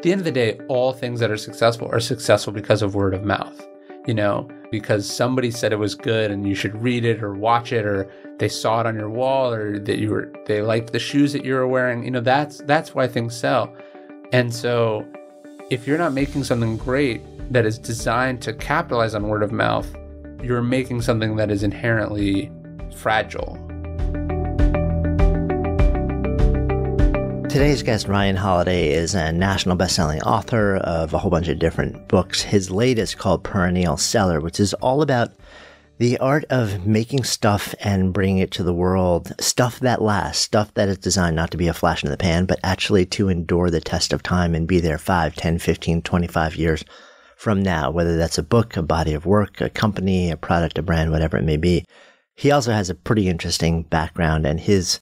the end of the day, all things that are successful because of word of mouth, because somebody said it was good and you should read it or watch it, or they saw it on your wall, or that they liked the shoes that you were wearing. That's why things sell. And so if you're not making something great that is designed to capitalize on word of mouth, you're making something that is inherently fragile. Today's guest, Ryan Holiday, is a national best-selling author of a whole bunch of different books. His latest, called Perennial Stellar, which is all about the art of making stuff and bringing it to the world, stuff that lasts, stuff that is designed not to be a flash in the pan, but actually to endure the test of time and be there 5, 10, 15, 25 years from now, whether that's a book, a body of work, a company, a product, a brand, whatever it may be. He also has a pretty interesting background, and his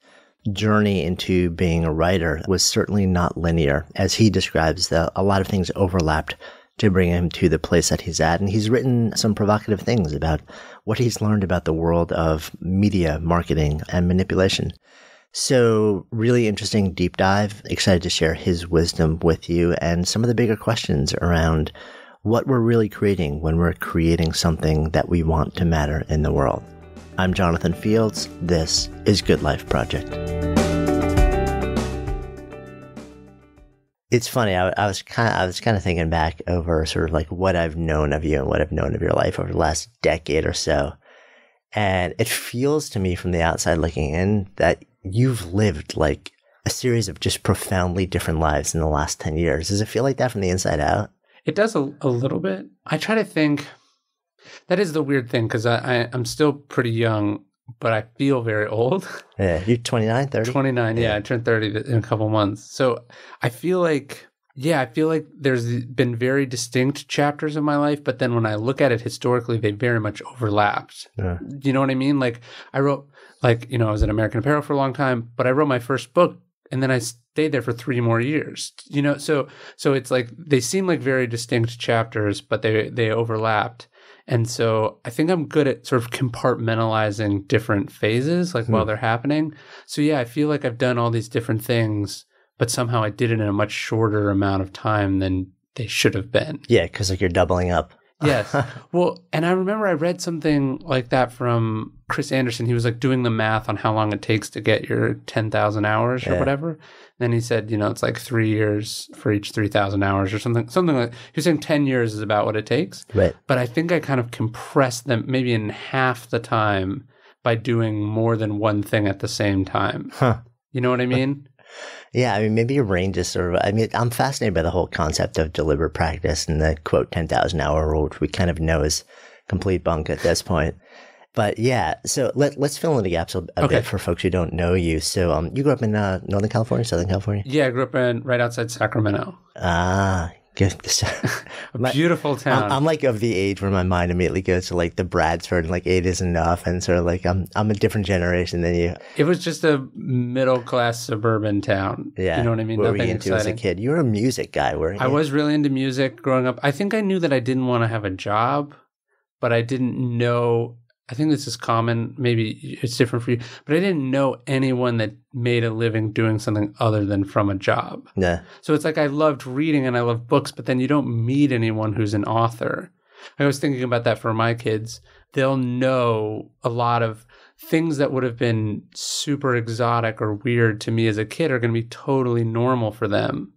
journey into being a writer was certainly not linear. As he describes, a lot of things overlapped to bring him to the place that he's at. And he's written some provocative things about what he's learned about the world of media, marketing, and manipulation. So really interesting deep dive. Excited to share his wisdom with you and some of the bigger questions around what we're really creating when we're creating something that we want to matter in the world. I'm Jonathan Fields. This is Good Life Project. It's funny. I was kind of thinking back over sort of like what I've known of you and what I've known of your life over the last decade or so. And it feels to me from the outside looking in that you've lived like a series of just profoundly different lives in the last 10 years. Does it feel like that from the inside out? It does a little bit. I try to think. That is the weird thing, because I'm still pretty young, but I feel very old. Yeah, you're 29, 30? 29, yeah. I turned 30 in a couple months. So I feel like there's been very distinct chapters of my life, but then when I look at it historically, they very much overlapped. Yeah. You know what I mean? Like I wrote, I was at American Apparel for a long time, but I wrote my first book, and then I stayed there for 3 more years. So it's like they seem like very distinct chapters, but they overlapped. And so I think I'm good at sort of compartmentalizing different phases, while they're happening. So yeah, I feel like I've done all these different things, but somehow I did it in a much shorter amount of time than they should have been. Yeah, because you're doubling up. Yes. Well, and I remember I read something like that from Chris Anderson. He was like doing the math on how long it takes to get your 10,000 hours or whatever. Then he said, it's like 3 years for each 3,000 hours or something like. He was saying 10 years is about what it takes. Right. But I think I kind of compressed them maybe in half the time by doing more than one thing at the same time. Huh. You know what I mean? Yeah, I mean, maybe your brain just sort of, I'm fascinated by the whole concept of deliberate practice and the quote 10,000 hour rule, which we kind of know is complete bunk at this point. But yeah, so let's fill in the gaps a bit for folks who don't know you. So you grew up in Northern California, Southern California? Yeah, I grew up right outside Sacramento. Ah, good. Beautiful town. I'm like of the age where my mind immediately goes to like the Bradford and like 8 is enough, and sort of like I'm a different generation than you. It was just a middle class suburban town. Yeah, you know what I mean. What Nothing were you into exciting. as a kid? You were a music guy, weren't you? I was really into music growing up. I think I knew that I didn't want to have a job, but I didn't know. I think this is common. Maybe it's different for you, but I didn't know anyone that made a living doing something other than from a job. Yeah. So it's like I loved reading and I love books, but then you don't meet anyone who's an author. I was thinking about that for my kids. They'll know a lot of things that would have been super exotic or weird to me as a kid are going to be totally normal for them.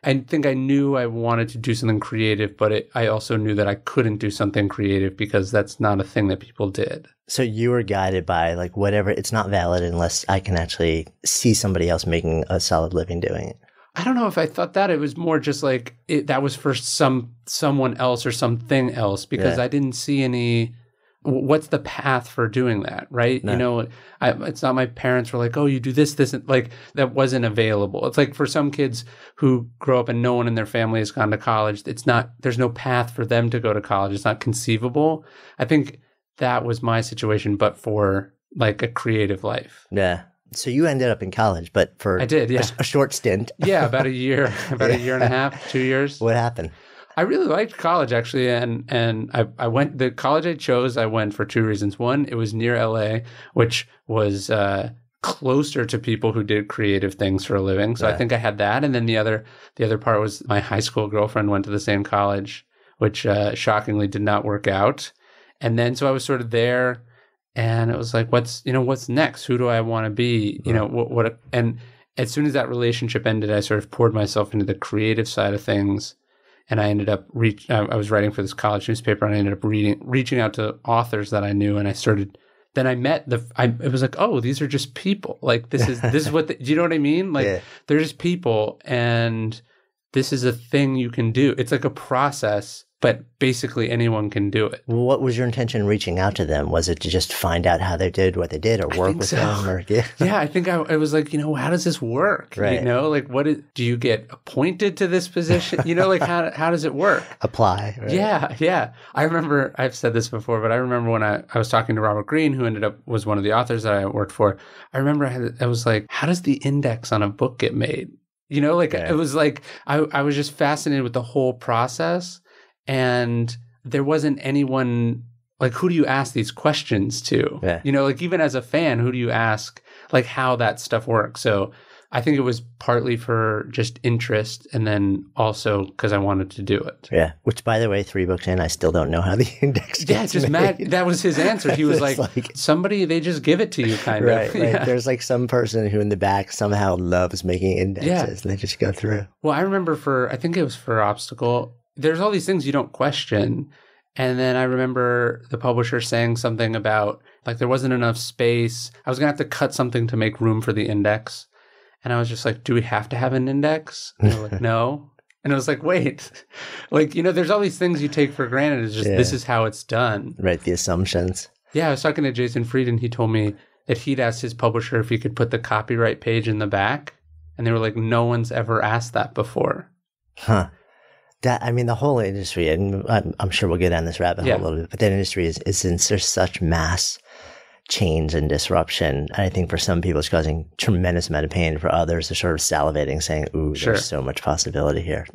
I think I knew I wanted to do something creative, but I also knew that I couldn't do something creative because that's not a thing that people did. So you were guided by like whatever, it's not valid unless I can actually see somebody else making a solid living doing it. I don't know if I thought that. It was more just like that was for someone else or something else, because I didn't see any. What's the path for doing that, right? No. It's not my parents were like, oh, you do this, like that wasn't available. It's like for some kids who grow up and no one in their family has gone to college, there's no path for them to go to college. It's not conceivable. I think that was my situation, but for like a creative life. Yeah. So you ended up in college, but for I did, yeah. a short stint. Yeah, about a year, a year and a half, 2 years. What happened? I really liked college, actually, and I went, the college I chose, I went for 2 reasons. One, it was near LA, which was closer to people who did creative things for a living. So I think I had that. And then the other part was my high school girlfriend went to the same college, which shockingly did not work out. And then so I was sort of there, and it was like, what's next? Who do I want to be? What? And as soon as that relationship ended, I sort of poured myself into the creative side of things. And I ended up I was writing for this college newspaper, and I ended up reaching out to authors that I knew, and then I met it was like, oh, these are just people. Like this is what do you know what I mean? Like they're just people, and this is a thing you can do. It's like a process, but basically anyone can do it. What was your intention reaching out to them? Was it to just find out how they did what they did, or work with them? Or yeah, I think I was like, how does this work? Right. Like do you get appointed to this position? Like how does it work? Apply. Right? Yeah. I remember, I've said this before, but I remember when I was talking to Robert Greene, who was one of the authors that I worked for. I remember I was like, how does the index on a book get made? It was like, I was just fascinated with the whole process. And there wasn't anyone, like, who do you ask these questions to? Yeah. Like, even as a fan, who do you ask, like, how that stuff works? So I think it was partly for just interest, and then also because I wanted to do it. Yeah. Which, by the way, 3 books in, I still don't know how the index gets just made. that was his answer. He was like, somebody, they just give it to you, kind of. Right. Yeah. There's like some person who in the back somehow loves making indexes, and they just go through. Well, I remember I think it was for Obstacle, there's all these things you don't question. And then I remember the publisher saying something about, like, there wasn't enough space. I was going to have to cut something to make room for the index. And I was just like, do we have to have an index? And they're like, no. And I was like, wait. Like, there's all these things you take for granted. It's just, this is how it's done. Right, the assumptions. Yeah, I was talking to Jason Fried, and he told me that he'd asked his publisher if he could put the copyright page in the back. And they were like, no one's ever asked that before. Huh. The whole industry, and I'm sure we'll get down this rabbit hole a little bit, but that industry is since there's such mass change and disruption, and I think for some people it's causing tremendous amount of pain. For others, they're sort of salivating, saying, ooh, there's so much possibility here.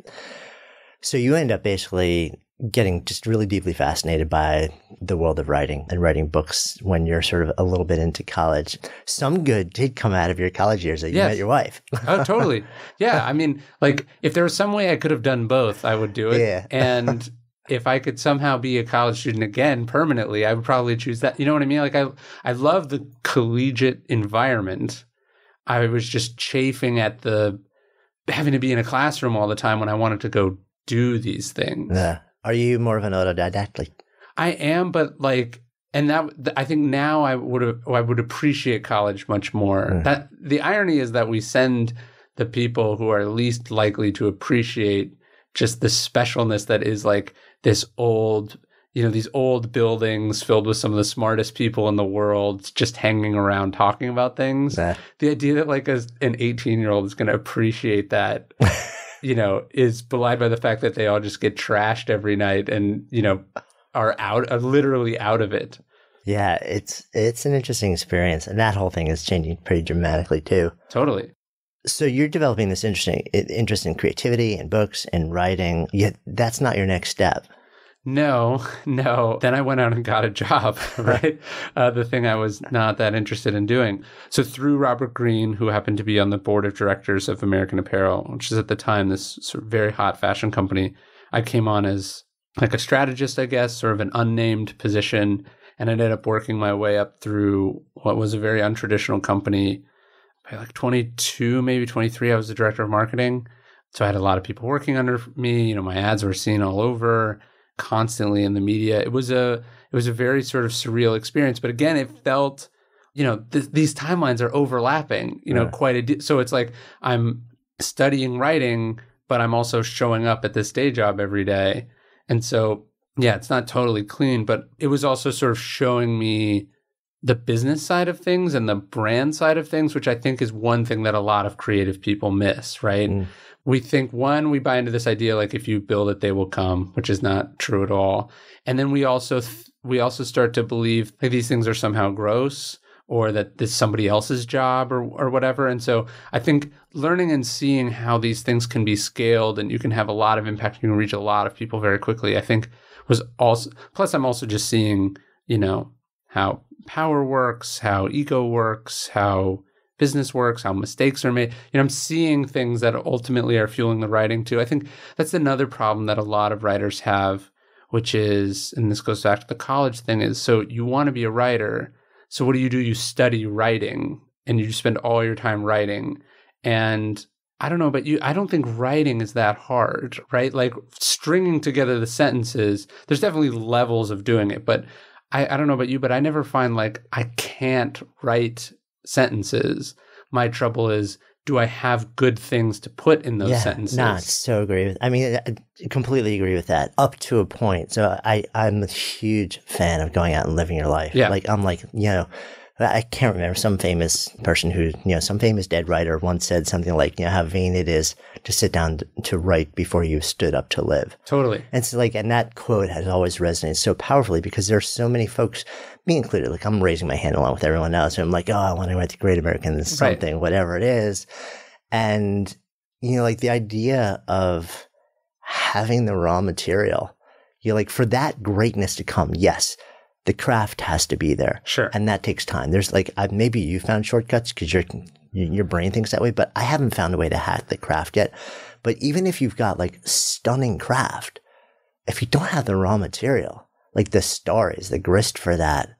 So you end up basically getting just really deeply fascinated by the world of writing and writing books when you're sort of a little bit into college. Some good did come out of your college years that you met your wife. Oh, totally. Yeah. I mean, like, if there was some way I could have done both, I would do it. Yeah. And if I could somehow be a college student again permanently, I would probably choose that. You know what I mean? Like, I love the collegiate environment. I was just chafing at having to be in a classroom all the time when I wanted to go do these things. Yeah. Are you more of an autodidact? I am, but and that I think now I would appreciate college much more. That the irony is that we send the people who are least likely to appreciate just the specialness that is like this old, these old buildings filled with some of the smartest people in the world just hanging around talking about things. The idea that like an 18-year-old is going to appreciate that. Is belied by the fact that they all just get trashed every night and, are literally out of it. Yeah, it's an interesting experience. And that whole thing is changing pretty dramatically too. Totally. So you're developing this interesting interest in creativity and books and writing, yet that's not your next step. No. Then I went out and got a job, right? The thing I was not that interested in doing. So through Robert Greene, who happened to be on the board of directors of American Apparel, which is at the time this sort of very hot fashion company, I came on as like a strategist, I guess, sort of an unnamed position, and ended up working my way up through what was a very untraditional company. By like 22, maybe 23, I was the director of marketing. So I had a lot of people working under me. My ads were seen all over, constantly in the media. It was a very sort of surreal experience. But again, it felt, these timelines are overlapping, quite so it's like I'm studying writing, but I'm also showing up at this day job every day. And so, yeah, it's not totally clean, but it was also sort of showing me the business side of things and the brand side of things, which I think is one thing that a lot of creative people miss, right? We think, we buy into this idea, like if you build it, they will come, which is not true at all. And then we also start to believe like these things are somehow gross, or that this is somebody else's job or whatever. And so I think learning and seeing how these things can be scaled and you can have a lot of impact, you can reach a lot of people very quickly, I think was also, plus I'm also just seeing, how power works, how ego works, how business works, how mistakes are made. I'm seeing things that ultimately are fueling the writing too. I think that's another problem that a lot of writers have, which is, and this goes back to the college thing, is so you want to be a writer. So what do? You study writing and you spend all your time writing. And I don't know about you, I don't think writing is that hard, right? Like stringing together the sentences, there's definitely levels of doing it, but I don't know about you, but I never find like I can't write sentences. My trouble is, do I have good things to put in those sentences? No, I so agree with. I mean, I completely agree with that up to a point. So I'm a huge fan of going out and living your life. Yeah. Like I'm like, I can't remember, some famous person who, some famous dead writer once said something like, how vain it is to sit down to write before you stood up to live. Totally. And so and that quote has always resonated so powerfully because there's so many folks, me included, like I'm raising my hand along with everyone else. And I'm like, I want to write the Great American something, right, whatever it is. And, like the idea of having the raw material, like for that greatness to come, yes, the craft has to be there. Sure. And that takes time. There's maybe you found shortcuts because your brain thinks that way, but I haven't found a way to hack the craft yet. But even if you've got like stunning craft, if you don't have the raw material, like the stories, the grist for that,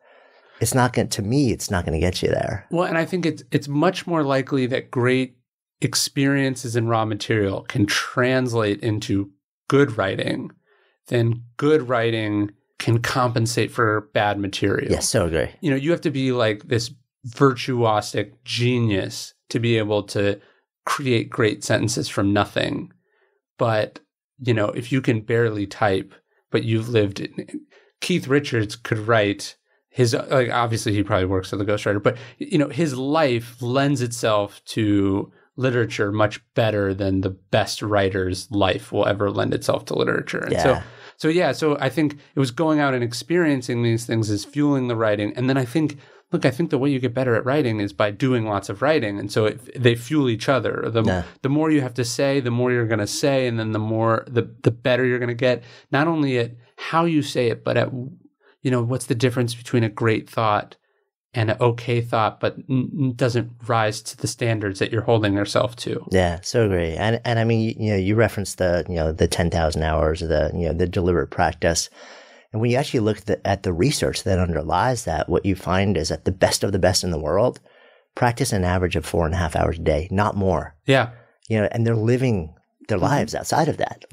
it's not going to get you there. Well, and I think it's much more likely that great experiences in raw material can translate into good writing than good writing can compensate for bad material. Yes, so agree. You have to be like this virtuosic genius to be able to create great sentences from nothing. But, if you can barely type, but you've lived Keith Richards could write his, like, obviously he probably works as a ghostwriter, but, his life lends itself to literature much better than the best writer's life will ever lend itself to literature. And so I think it was going out and experiencing these things is fueling the writing. And then I think the way you get better at writing is by doing lots of writing. And so they fuel each other. The more you have to say, the more you're going to say. And then the better you're going to get, not only at how you say it, but at, what's the difference between a great thought and an okay thought, but doesn't rise to the standards that you're holding yourself to. Yeah, so agree. And I mean, you referenced the 10,000 hours of the deliberate practice. And when you actually look at the research that underlies that, what you find is that the best of the best in the world practice an average of 4.5 hours a day, not more. Yeah. And they're living their lives outside of that.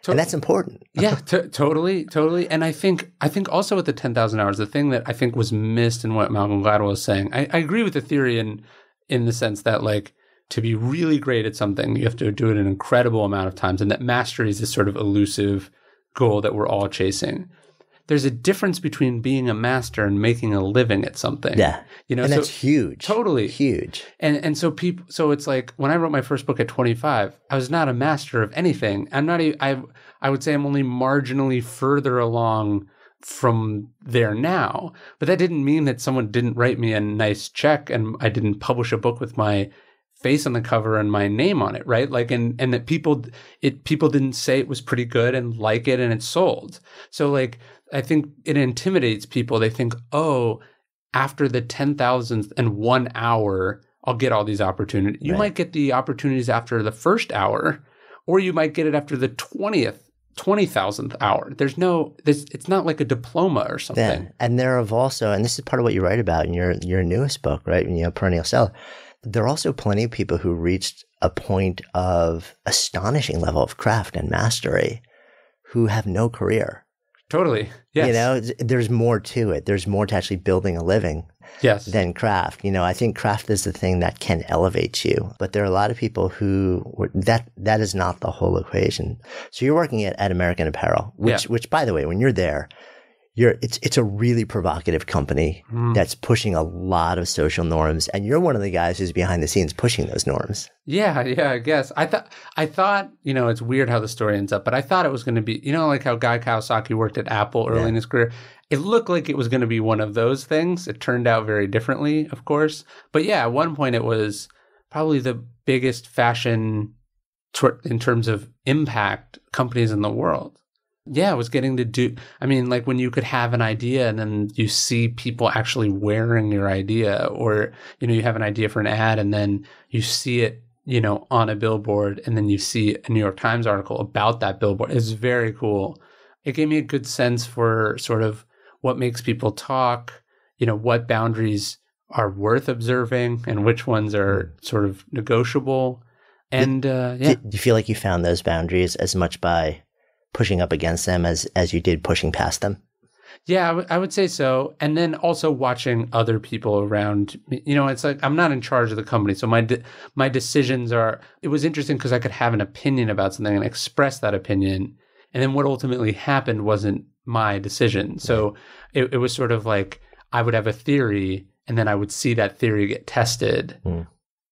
And that's important. Yeah, totally. And I think also with the 10,000 hours, the thing that I think was missed in what Malcolm Gladwell was saying, I agree with the theory in the sense that like to be really great at something, you have to do it an incredible amount of times, and that mastery is this sort of elusive goal that we're all chasing. There's a difference between being a master and making a living at something. Yeah. And that's huge. Totally. Huge. And so so it's like when I wrote my first book at 25, I was not a master of anything. I would say I'm only marginally further along from there now. But that didn't mean that someone didn't write me a nice check and I didn't publish a book with my face on the cover and my name on it, right? Like, and that people didn't say it was pretty good and like it and it sold. So like, I think it intimidates people. They think, after the 10,001 hour, I'll get all these opportunities. You might get the opportunities after the first hour, or you might get it after the 20,000th hour. It's not like a diploma or something. Yeah. And there have also, and this is part of what you write about in your newest book, right? Perennial Stellar. There are also plenty of people who reached a point of astonishing level of craft and mastery who have no career. Totally. Yes. There's more to it. There's more to actually building a living than craft. I think craft is the thing that can elevate you. But there are a lot of people who that is not the whole equation. So you're working at American Apparel, which by the way, when you're there, it's a really provocative company that's pushing a lot of social norms, and you're one of the guys who's behind the scenes pushing those norms. Yeah, I guess. I thought, it's weird how the story ends up, but I thought it was going to be, like how Guy Kawasaki worked at Apple early in his career. It looked like it was going to be one of those things. It turned out very differently, of course. But yeah, at one point it was probably the biggest fashion in terms of impact companies in the world. Yeah, I was getting to do, I mean, like when you could have an idea and then you see people actually wearing your idea, or, you have an idea for an ad and then you see it, on a billboard, and then you see a New York Times article about that billboard. It's very cool. It gave me a good sense for sort of what makes people talk, what boundaries are worth observing and which ones are sort of negotiable. And Do you feel like you found those boundaries as much by pushing up against them as you did pushing past them? Yeah, I would say so. And then also watching other people around me. It's like I'm not in charge of the company. So my decisions are, it was interesting because I could have an opinion about something and express that opinion. And then what ultimately happened wasn't my decision. So it was sort of like I would have a theory and then I would see that theory get tested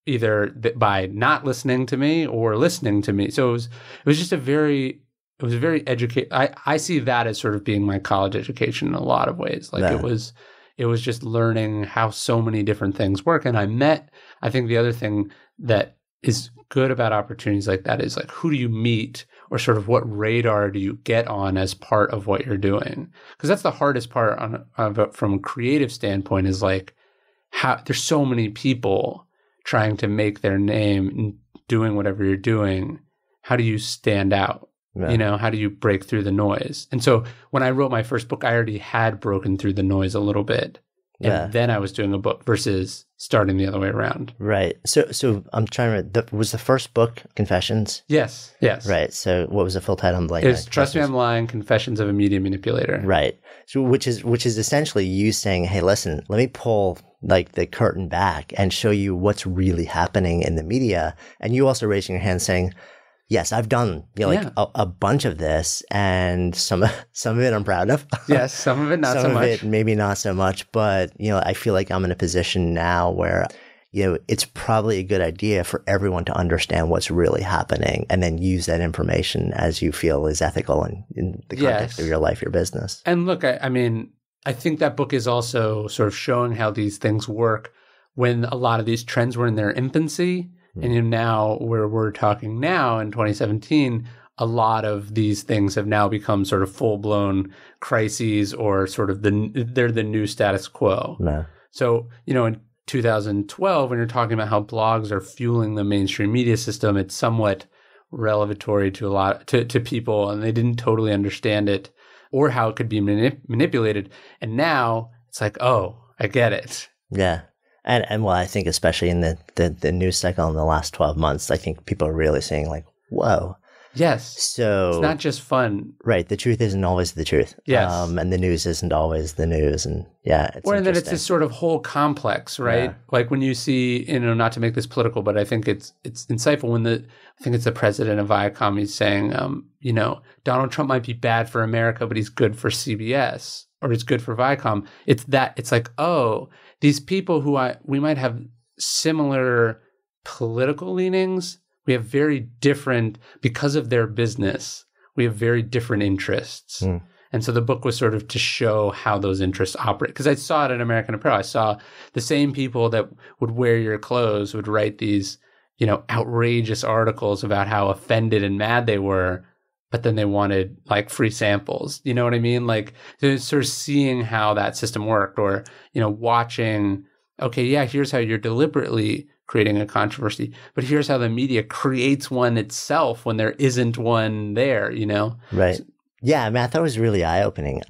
either by not listening to me or listening to me. So it was just it was very educated. I see that as sort of being my college education in a lot of ways. Like it was just learning how so many different things work. And I think the other thing that is good about opportunities like that is like, who do you meet, or sort of what radar do you get on as part of what you're doing? Because that's the hardest part from a creative standpoint, is like how there's so many people trying to make their name and doing whatever you're doing. How do you stand out? Yeah. How do you break through the noise? And so when I wrote my first book, I already had broken through the noise a little bit. And then I was doing a book versus starting the other way around. Right. So I'm trying to, was the first book Confessions? Yes. Right. So what was the full title? It was Trust Me, I'm Lying, Confessions of a Media Manipulator. Right. So which is essentially you saying, hey, listen, let me pull like the curtain back and show you what's really happening in the media. And you also raising your hand saying, yes, I've done a bunch of this, and some of it I'm proud of. Yes, some of it not so much. Some of it maybe not so much, but I feel like I'm in a position now where it's probably a good idea for everyone to understand what's really happening, and then use that information as you feel is ethical in the context of your life, your business. And look, I mean, I think that book is also sort of showing how these things work when a lot of these trends were in their infancy. And now, where we're talking now in 2017, a lot of these things have now become sort of full-blown crises, or sort of they're the new status quo. No. So, in 2012, when you're talking about how blogs are fueling the mainstream media system, it's somewhat revelatory to people, and they didn't totally understand it or how it could be manipulated. And now it's like, oh, I get it. Yeah. And well, I think especially in the news cycle in the last 12 months, I think people are really saying like, whoa. Yes. So it's not just fun. Right. The truth isn't always the truth. Yes. And the news isn't always the news. And it's or that it's this sort of whole complex, right? Yeah. Like when you see, not to make this political, but I think it's insightful when I think it's the president of Viacom, he's saying, Donald Trump might be bad for America, but he's good for CBS, or he's good for Viacom. It's like, oh, these people who we might have similar political leanings, we have very different, because of their business, we have very different interests. And so the book was sort of to show how those interests operate. Because I saw it in American Apparel. I saw the same people that would wear your clothes would write these, outrageous articles about how offended and mad they were, but then they wanted like free samples. You know what I mean? Like sort of seeing how that system worked, or, watching, okay, yeah, here's how you're deliberately creating a controversy, but here's how the media creates one itself when there isn't one there, Right. Yeah, I mean, I thought it was really eye-opening.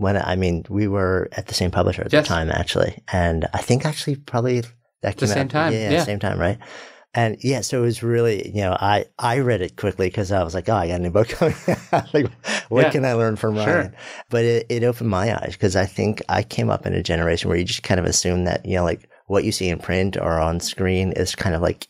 We were at the same publisher at the time, actually. And I think actually probably that came out. Same time. Yeah, same time, right? And yeah, so it was really, I read it quickly because I was like, oh, I got a new book coming out. Like, what can I learn from Ryan? Sure. But it opened my eyes, because I think I came up in a generation where you just kind of assume that, like what you see in print or on screen is kind of like,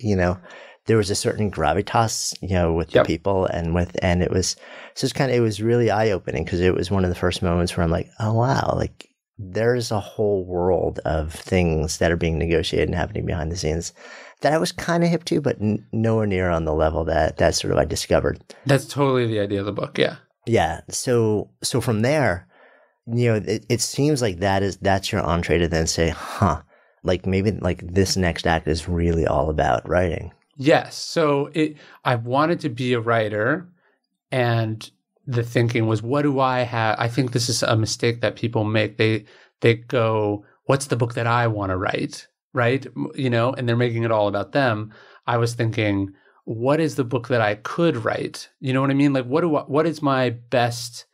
there was a certain gravitas, with the people and it was, so it was really eye opening, because it was one of the first moments where I'm like, oh, wow, like there's a whole world of things that are being negotiated and happening behind the scenes that I was kind of hip to, but nowhere near on the level that sort of I discovered. That's totally the idea of the book. Yeah. Yeah. So from there, it seems like that's your entree to then say, like maybe like this next act is really all about writing. Yes. So I wanted to be a writer, and the thinking was, what do I have? I think this is a mistake that people make. They go, what's the book that I want to write? Right? And they're making it all about them. I was thinking, what is the book that I could write? You know what I mean? Like, what is my best,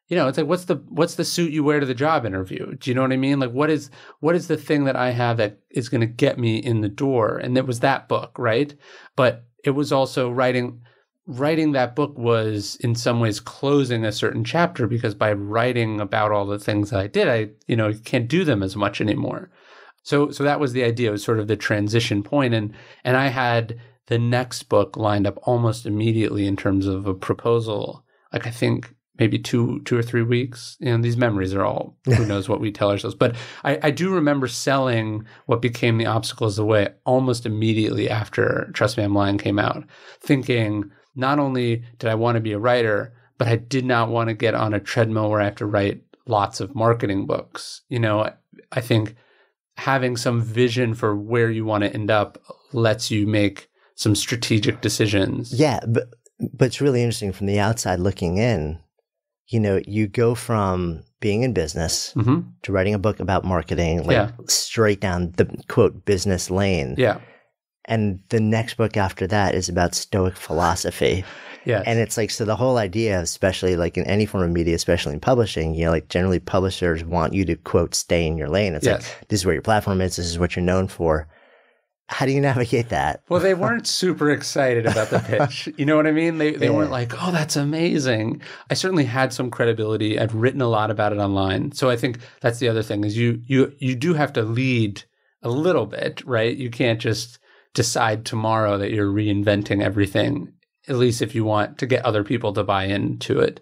it's like, what's the suit you wear to the job interview? Do you know what I mean? Like, what is the thing that I have that is going to get me in the door? And it was that book, right? But it was also writing that book was in some ways closing a certain chapter, because by writing about all the things that I did, you can't do them as much anymore. So that was the idea. It was sort of the transition point. And I had the next book lined up almost immediately in terms of a proposal. Like, I think maybe 2 or 3 weeks. These memories are all, who knows what we tell ourselves. But I do remember selling what became The Obstacle Is the Way almost immediately after Trust Me, I'm Lying came out, thinking, not only did I want to be a writer, but I did not want to get on a treadmill where I have to write lots of marketing books. I think having some vision for where you want to end up lets you make some strategic decisions. Yeah, but it's really interesting from the outside looking in. You go from being in business to writing a book about marketing, straight down the quote business lane. Yeah. And the next book after that is about Stoic philosophy. Yeah. And it's like, so the whole idea, especially like in any form of media, especially in publishing, like generally publishers want you to quote, stay in your lane. It's like, this is where your platform is. This is what you're known for. How do you navigate that? Well, they weren't super excited about the pitch. You know what I mean? They weren't like, oh, that's amazing. I certainly had some credibility. I'd written a lot about it online. So I think that's the other thing is you do have to lead a little bit, right? You can't just decide tomorrow that you're reinventing everything, at least if you want to get other people to buy into it.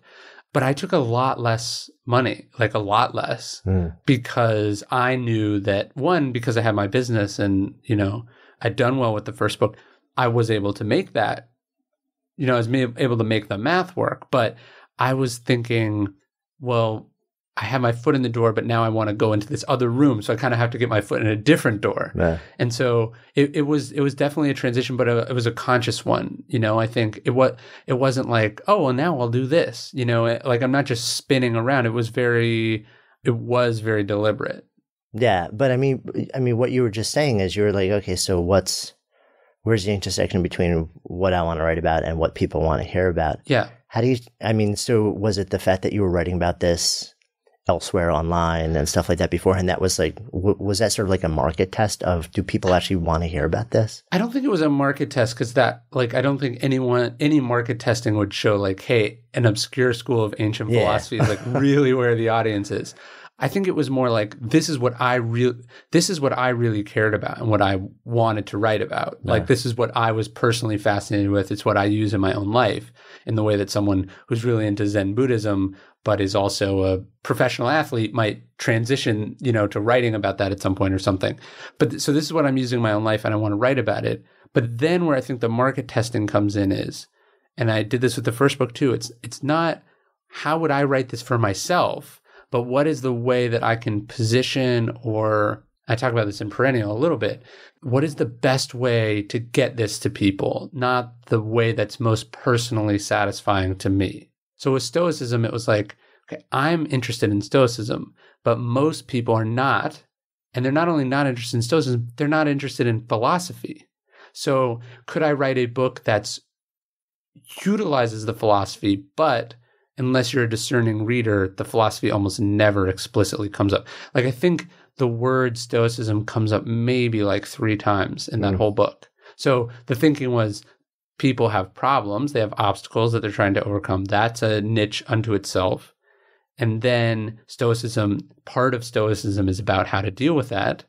But I took a lot less money, like a lot less, because I knew that, one, because I had my business and, I'd done well with the first book, I was able to make that, I was able to make the math work. But I was thinking, well, I have my foot in the door, but now I want to go into this other room. So I kind of have to get my foot in a different door. Yeah. And so it was definitely a transition, but it was a conscious one. I think it wasn't like, oh, well, now I'll do this, like I'm not just spinning around. It was very deliberate. Yeah. But I mean, what you were just saying is you were like, okay, so where's the intersection between what I want to write about and what people want to hear about? Yeah. So was it the fact that you were writing about this elsewhere online and stuff like that beforehand? That was like, was that sort of like a market test of, do people actually want to hear about this? I don't think it was a market test because I don't think any market testing would show like, hey, an obscure school of ancient philosophy is like really where the audience is. I think it was more like, this is what I really cared about and what I wanted to write about. Yeah. Like, this is what I was personally fascinated with. It's what I use in my own life in the way that someone who's really into Zen Buddhism but is also a professional athlete might transition, to writing about that at some point or something. But so this is what I'm using in my own life and I want to write about it. But then where I think the market testing comes in is, and I did this with the first book too, it's not how would I write this for myself, but what is the way that I can position, or I talk about this in Perennial a little bit, what is the best way to get this to people, not the way that's most personally satisfying to me. So with Stoicism, it was like, okay, I'm interested in Stoicism, but most people are not. And they're not only not interested in Stoicism, they're not interested in philosophy. So could I write a book that utilizes the philosophy, but unless you're a discerning reader, the philosophy almost never explicitly comes up. Like, I think the word Stoicism comes up maybe like 3 times in that whole book. So the thinking was, people have problems, they have obstacles that they're trying to overcome. That's a niche unto itself. And then part of Stoicism is about how to deal with that.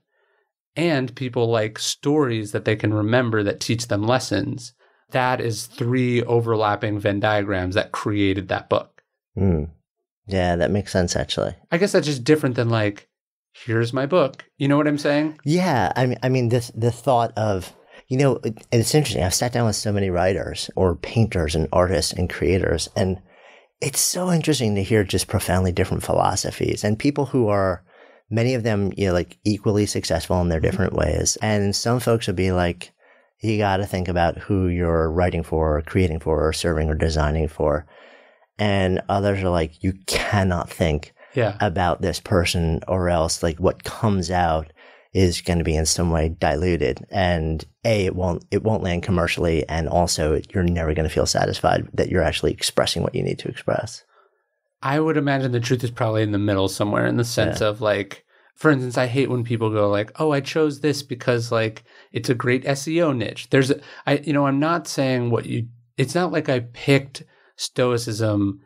And people like stories that they can remember that teach them lessons. That is 3 overlapping Venn diagrams that created that book. Yeah, that makes sense, actually. I guess that's just different than like, here's my book. You know what I'm saying? Yeah. I mean, the thought of, and it's interesting. I've sat down with so many writers or painters and artists and creators, and it's so interesting to hear just profoundly different philosophies and people who are, many of them, like equally successful in their different ways. And some folks would be like, you got to think about who you're writing for or creating for or serving or designing for. And others are like, you cannot think about this person, or else like what comes out is going to be in some way diluted. And it won't land commercially. And also you're never going to feel satisfied that you're actually expressing what you need to express. I would imagine the truth is probably in the middle somewhere, in the sense of like, for instance, I hate when people go like, oh, I chose this because like it's a great SEO niche. I'm not saying it's not like I picked Stoicism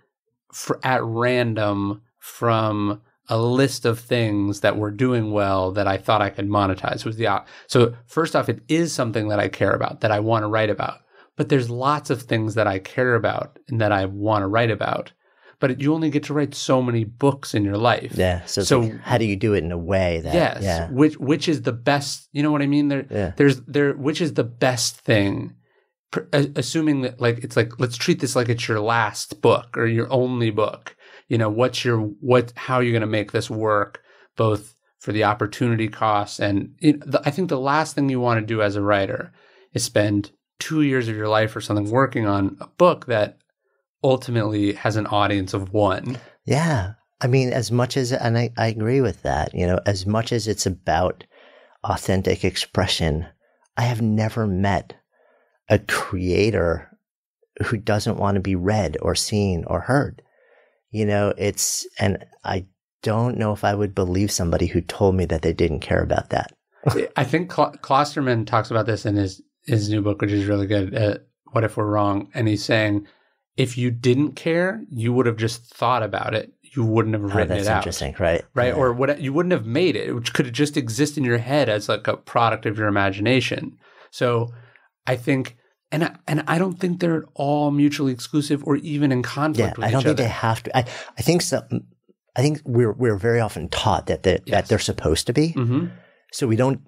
at random from a list of things that were doing well that I thought I could monetize. So first off, it is something that I care about, that I want to write about. But there's lots of things that I care about and that I want to write about. But you only get to write so many books in your life. Yeah. So like, how do you do it in a way that which is the best? You know what I mean? Which is the best thing? Assuming that like it's like, let's treat this like it's your last book or your only book. You know, how are you going to make this work, both for the opportunity costs and I think the last thing you want to do as a writer is spend 2 years of your life or something working on a book that ultimately has an audience of one. Yeah. I mean, as much as, and I agree with that, as much as it's about authentic expression, I have never met a creator who doesn't want to be read or seen or heard. And I don't know if I would believe somebody who told me that they didn't care about that. I think Klosterman talks about this in his new book, which is really good, What If We're Wrong? And he's saying, if you didn't care, you would have just thought about it. You wouldn't have written it out. That's interesting, right? Right? Yeah. Or you wouldn't have made it, which could just exist in your head as like a product of your imagination. So I think, and I don't think they're at all mutually exclusive or even in conflict with each other. I don't think they have to. I think so. I think we're very often taught that they're supposed to be. Mm-hmm. So we don't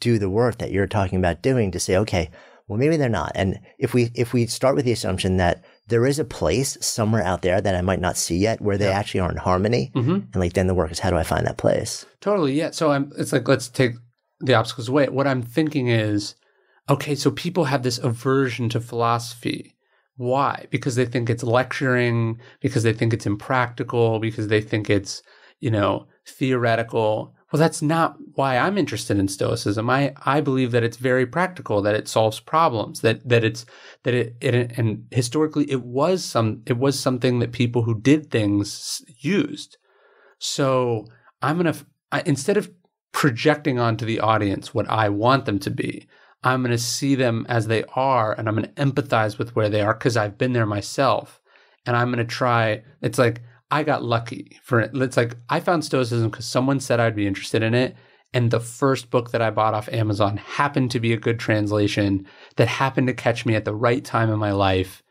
do the work that you're talking about doing to say, okay, well, maybe they're not. And if we start with the assumption that there is a place somewhere out there that I might not see yet where they actually are in harmony, and like then the work is, how do I find that place? Totally, yeah. So it's like, let's take the obstacles away. What I'm thinking is, okay, so people have this aversion to philosophy. Why? Because they think it's lecturing, because they think it's impractical, because they think it's, theoretical. Well, that's not why I'm interested in Stoicism. I believe that it's very practical, that it solves problems, that and historically it was something that people who did things used. So instead of projecting onto the audience what I want them to be, I'm going to see them as they are, and I'm going to empathize with where they are because I've been there myself. And I'm going to try. It's like, I got lucky it's like I found Stoicism because someone said I'd be interested in it. And the first book that I bought off Amazon happened to be a good translation that happened to catch me at the right time in my life.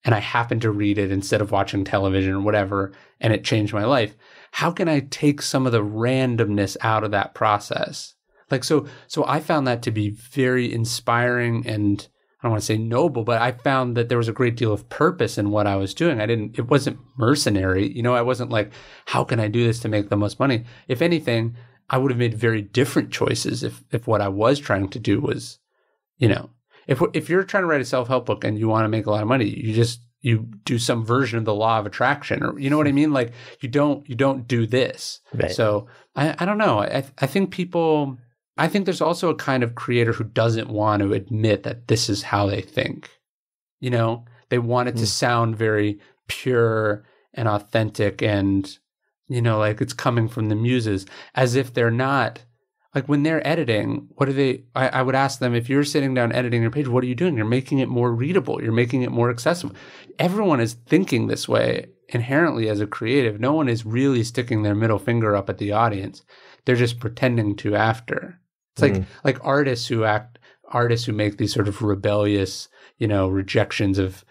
And I happened to read it instead of watching television or whatever. And it changed my life. How can I take some of the randomness out of that process? Like, so I found that to be very inspiring and I don't want to say noble, but I found that there was a great deal of purpose in what I was doing. It wasn't mercenary. I wasn't like, how can I do this to make the most money? If anything, I would have made very different choices if what I was trying to do was, if you're trying to write a self-help book and you want to make a lot of money, you do some version of the law of attraction, or you know what I mean? Like you don't do this. Right. So I don't know. I think there's also a kind of creator who doesn't want to admit that this is how they think. They want it to sound very pure and authentic and, like it's coming from the muses, as if they're not. Like when they're editing, I would ask them, if you're sitting down editing your page, what are you doing? You're making it more readable. You're making it more accessible. Everyone is thinking this way inherently as a creative. No one is really sticking their middle finger up at the audience. They're just pretending to after. It's like artists who make these sort of rebellious, rejections of,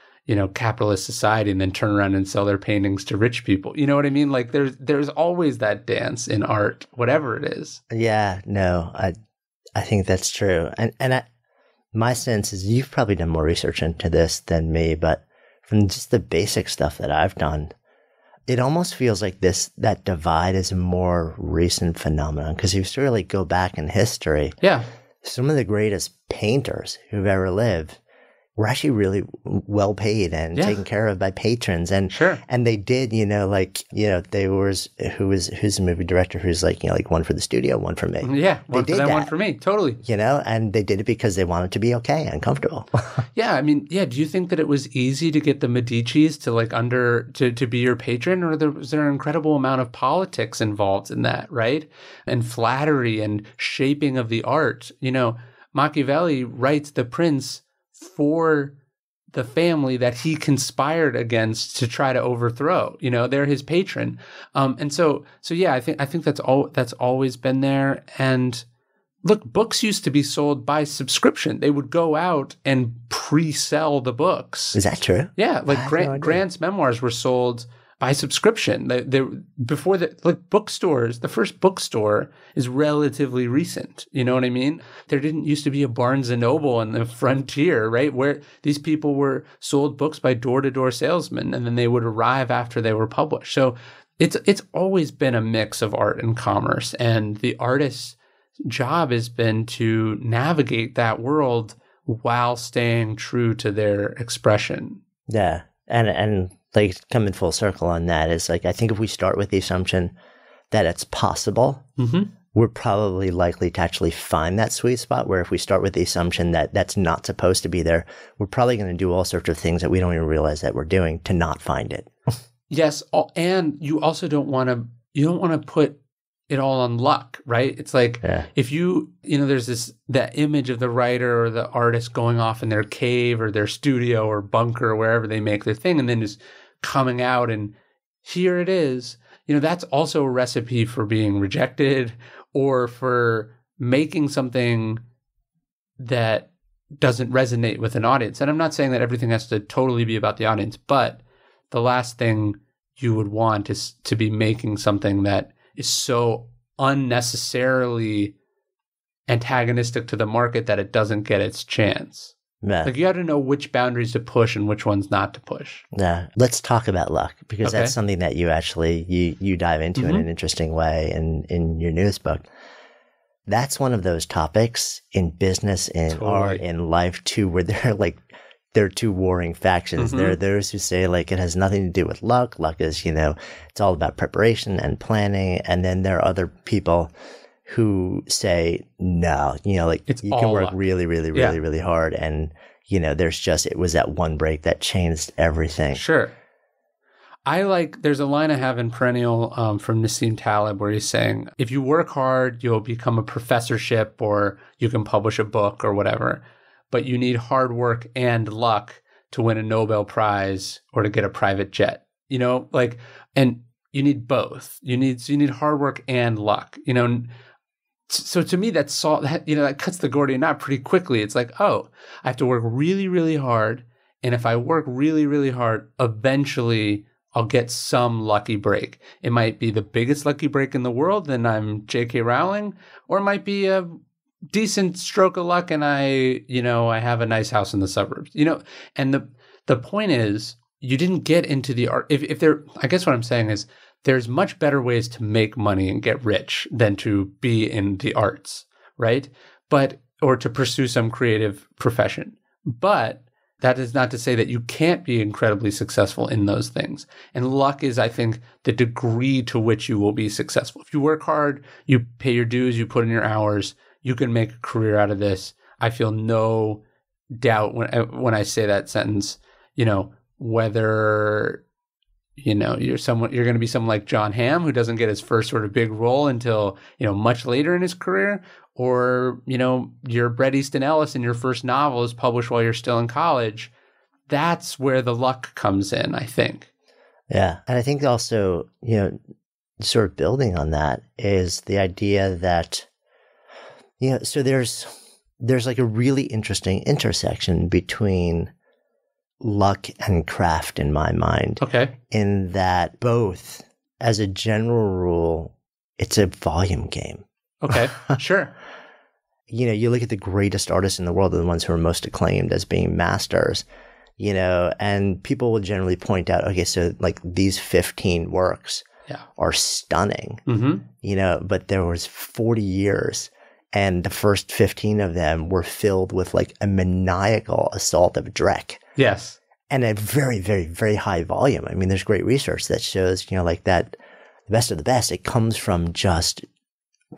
capitalist society and then turn around and sell their paintings to rich people. You know what I mean? Like there's always that dance in art, whatever it is. Yeah, no, I think that's true. And my sense is you've probably done more research into this than me, but from just the basic stuff that I've done, it almost feels like that divide is a more recent phenomenon, because if you really go back in history, some of the greatest painters who've ever lived were actually really well paid and taken care of by patrons. And and they did, there was who's the movie director who's like, like one for the studio, one for me. Yeah, one for them, one for me. Totally. And they did it because they wanted to be okay and comfortable. Yeah, I mean, do you think that it was easy to get the Medicis to to be your patron, or was there an incredible amount of politics involved in that, right? And flattery and shaping of the art. Machiavelli writes The Prince for the family that he conspired against to try to overthrow. They're his patron. And so yeah, I think that's always been there. And look, books used to be sold by subscription. They would go out and pre-sell the books. Is that true? Yeah, Grant's memoirs were sold by subscription. Before bookstores, the first bookstore is relatively recent. You know what I mean? There didn't used to be a Barnes & Noble on the frontier, right? Where these people were sold books by door-to-door salesmen, and then they would arrive after they were published. So it's always been a mix of art and commerce, and the artist's job has been to navigate that world while staying true to their expression. Yeah. And coming full circle on that is I think if we start with the assumption that it's possible, we're probably likely to actually find that sweet spot, where if we start with the assumption that that's not supposed to be there, we're probably going to do all sorts of things that we don't even realize that we're doing to not find it. Yes. And you also don't want to put it all on luck, right? It's if there's that image of the writer or the artist going off in their cave or their studio or bunker or wherever they make their thing, and then just coming out and here it is. That's also a recipe for being rejected or for making something that doesn't resonate with an audience. And I'm not saying that everything has to totally be about the audience, but the last thing you would want is to be making something that is so unnecessarily antagonistic to the market that it doesn't get its chance. Yeah. You got to know which boundaries to push and which ones not to push. Yeah. Let's talk about luck, because that's something that you actually, you dive into in an interesting way in your newest book. That's one of those topics in business, in art, in life too, where they're two warring factions. There are those who say it has nothing to do with luck. Luck is, it's all about preparation and planning. And then there are other people who say, no, you can work really, really, really, really hard. And, it was that one break that changed everything. Sure. There's a line I have in Perennial from Nassim Taleb where he's saying, if you work hard, you'll become a professorship or you can publish a book or whatever. But you need hard work and luck to win a Nobel Prize or to get a private jet, and you need both. You need hard work and luck, So to me, that cuts the Gordian knot pretty quickly. It's I have to work really, really hard. And if I work really, really hard, eventually I'll get some lucky break. It might be the biggest lucky break in the world, and I'm J.K. Rowling, or it might be a decent stroke of luck and I have a nice house in the suburbs, and the point is you didn't get into the art. I guess what I'm saying is there's much better ways to make money and get rich than to be in the arts, right? Or to pursue some creative profession. But that is not to say that you can't be incredibly successful in those things. And luck is, I think, the degree to which you will be successful. If you work hard, you pay your dues, you put in your hours, you can make a career out of this. I feel no doubt when I say that sentence, whether, you're going to be someone like John Hamm, who doesn't get his first sort of big role until, much later in his career, or, you're Bret Easton Ellis and your first novel is published while you're still in college. That's where the luck comes in, I think. Yeah. And I think also, sort of building on that is the idea that, so there's a really interesting intersection between luck and craft in my mind. Okay. In that both, as a general rule, it's a volume game. Okay, sure. You look at the greatest artists in the world, are the ones who are most acclaimed as being masters, and people will generally point out, okay, so these 15 works are stunning, but there was 40 years And the first 15 of them were filled with like a maniacal assault of dreck. Yes. And a very, very, very high volume. I mean, there's great research that shows, like that, the best of the best, it comes from just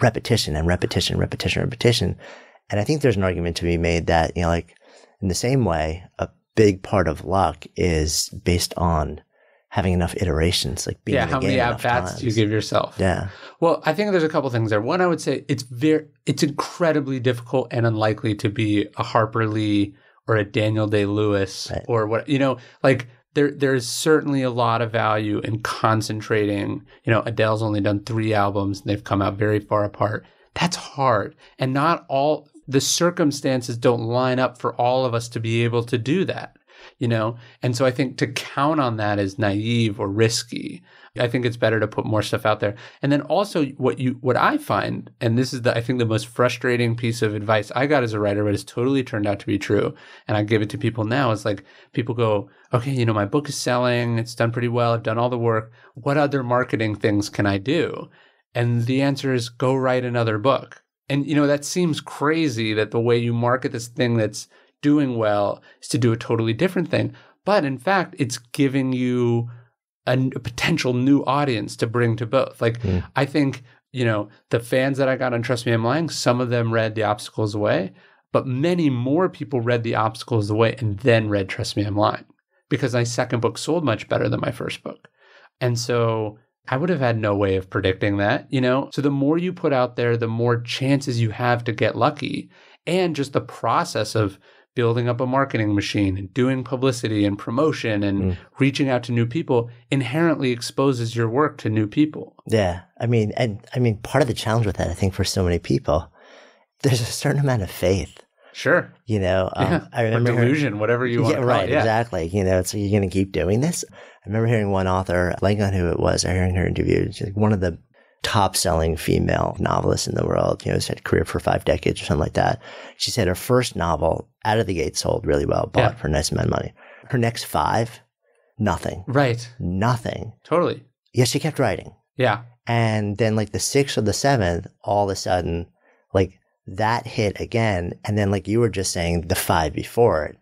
repetition and repetition, repetition, repetition. And I think there's an argument to be made that, like in the same way, a big part of luck is based on having enough iterations, like being in the how game many enough at-bats do you give yourself? Yeah. Well, I think there's a couple things there. One, I would say it's incredibly difficult and unlikely to be a Harper Lee or a Daniel Day-Lewis or what, like there's certainly a lot of value in concentrating. Adele's only done 3 albums and they've come out very far apart. That's hard. And not all the circumstances don't line up for all of us to be able to do that. And so I think to count on that is naive or risky. I think it's better to put more stuff out there. And then also what I find, and this is I think the most frustrating piece of advice I got as a writer, but it's totally turned out to be true. And I give it to people now. It's like people go, okay, my book is selling. It's done pretty well. I've done all the work. What other marketing things can I do? And the answer is go write another book. And, that seems crazy that the way you market this thing that's doing well is to do a totally different thing. But in fact, it's giving you a potential new audience to bring to both. Like, I think, the fans that I got on Trust Me, I'm Lying, some of them read The Obstacles Away, but many more people read The Obstacles Away and then read Trust Me, I'm Lying, because my second book sold much better than my first book. And so I would have had no way of predicting that, So the more you put out there, the more chances you have to get lucky. And just the process of building up a marketing machine and doing publicity and promotion and reaching out to new people inherently exposes your work to new people. Yeah. I mean, part of the challenge with that, I think for so many people, there's a certain amount of faith. Sure. I remember or delusion, whatever you want to call right, it. Yeah. Exactly. So you're going to keep doing this. I remember hearing one author, blanking on who it was, hearing her interviewed. She's one of the top-selling female novelists in the world. She's had a career for 5 decades or something like that. She said her first novel, out of the gate, sold really well, bought for a nice amount of money. Her next 5, nothing. Right. Nothing. Totally. Yeah, she kept writing. Yeah. And then like the 6th or the 7th, all of a sudden, like that hit again. And then like you were just saying, the 5 before it,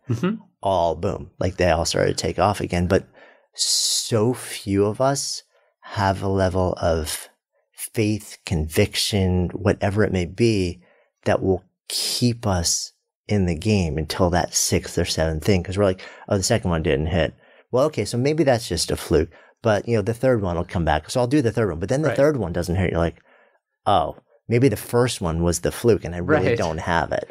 all boom. Like they all started to take off again. But so few of us have a level of faith, conviction, whatever it may be, that will keep us in the game until that 6th or 7th thing. Because we're like, oh, the second one didn't hit. Well, okay, so maybe that's just a fluke. But, the third one will come back. So I'll do the third one. But then the third one doesn't hit. You're like, oh, maybe the first one was the fluke and I really don't have it.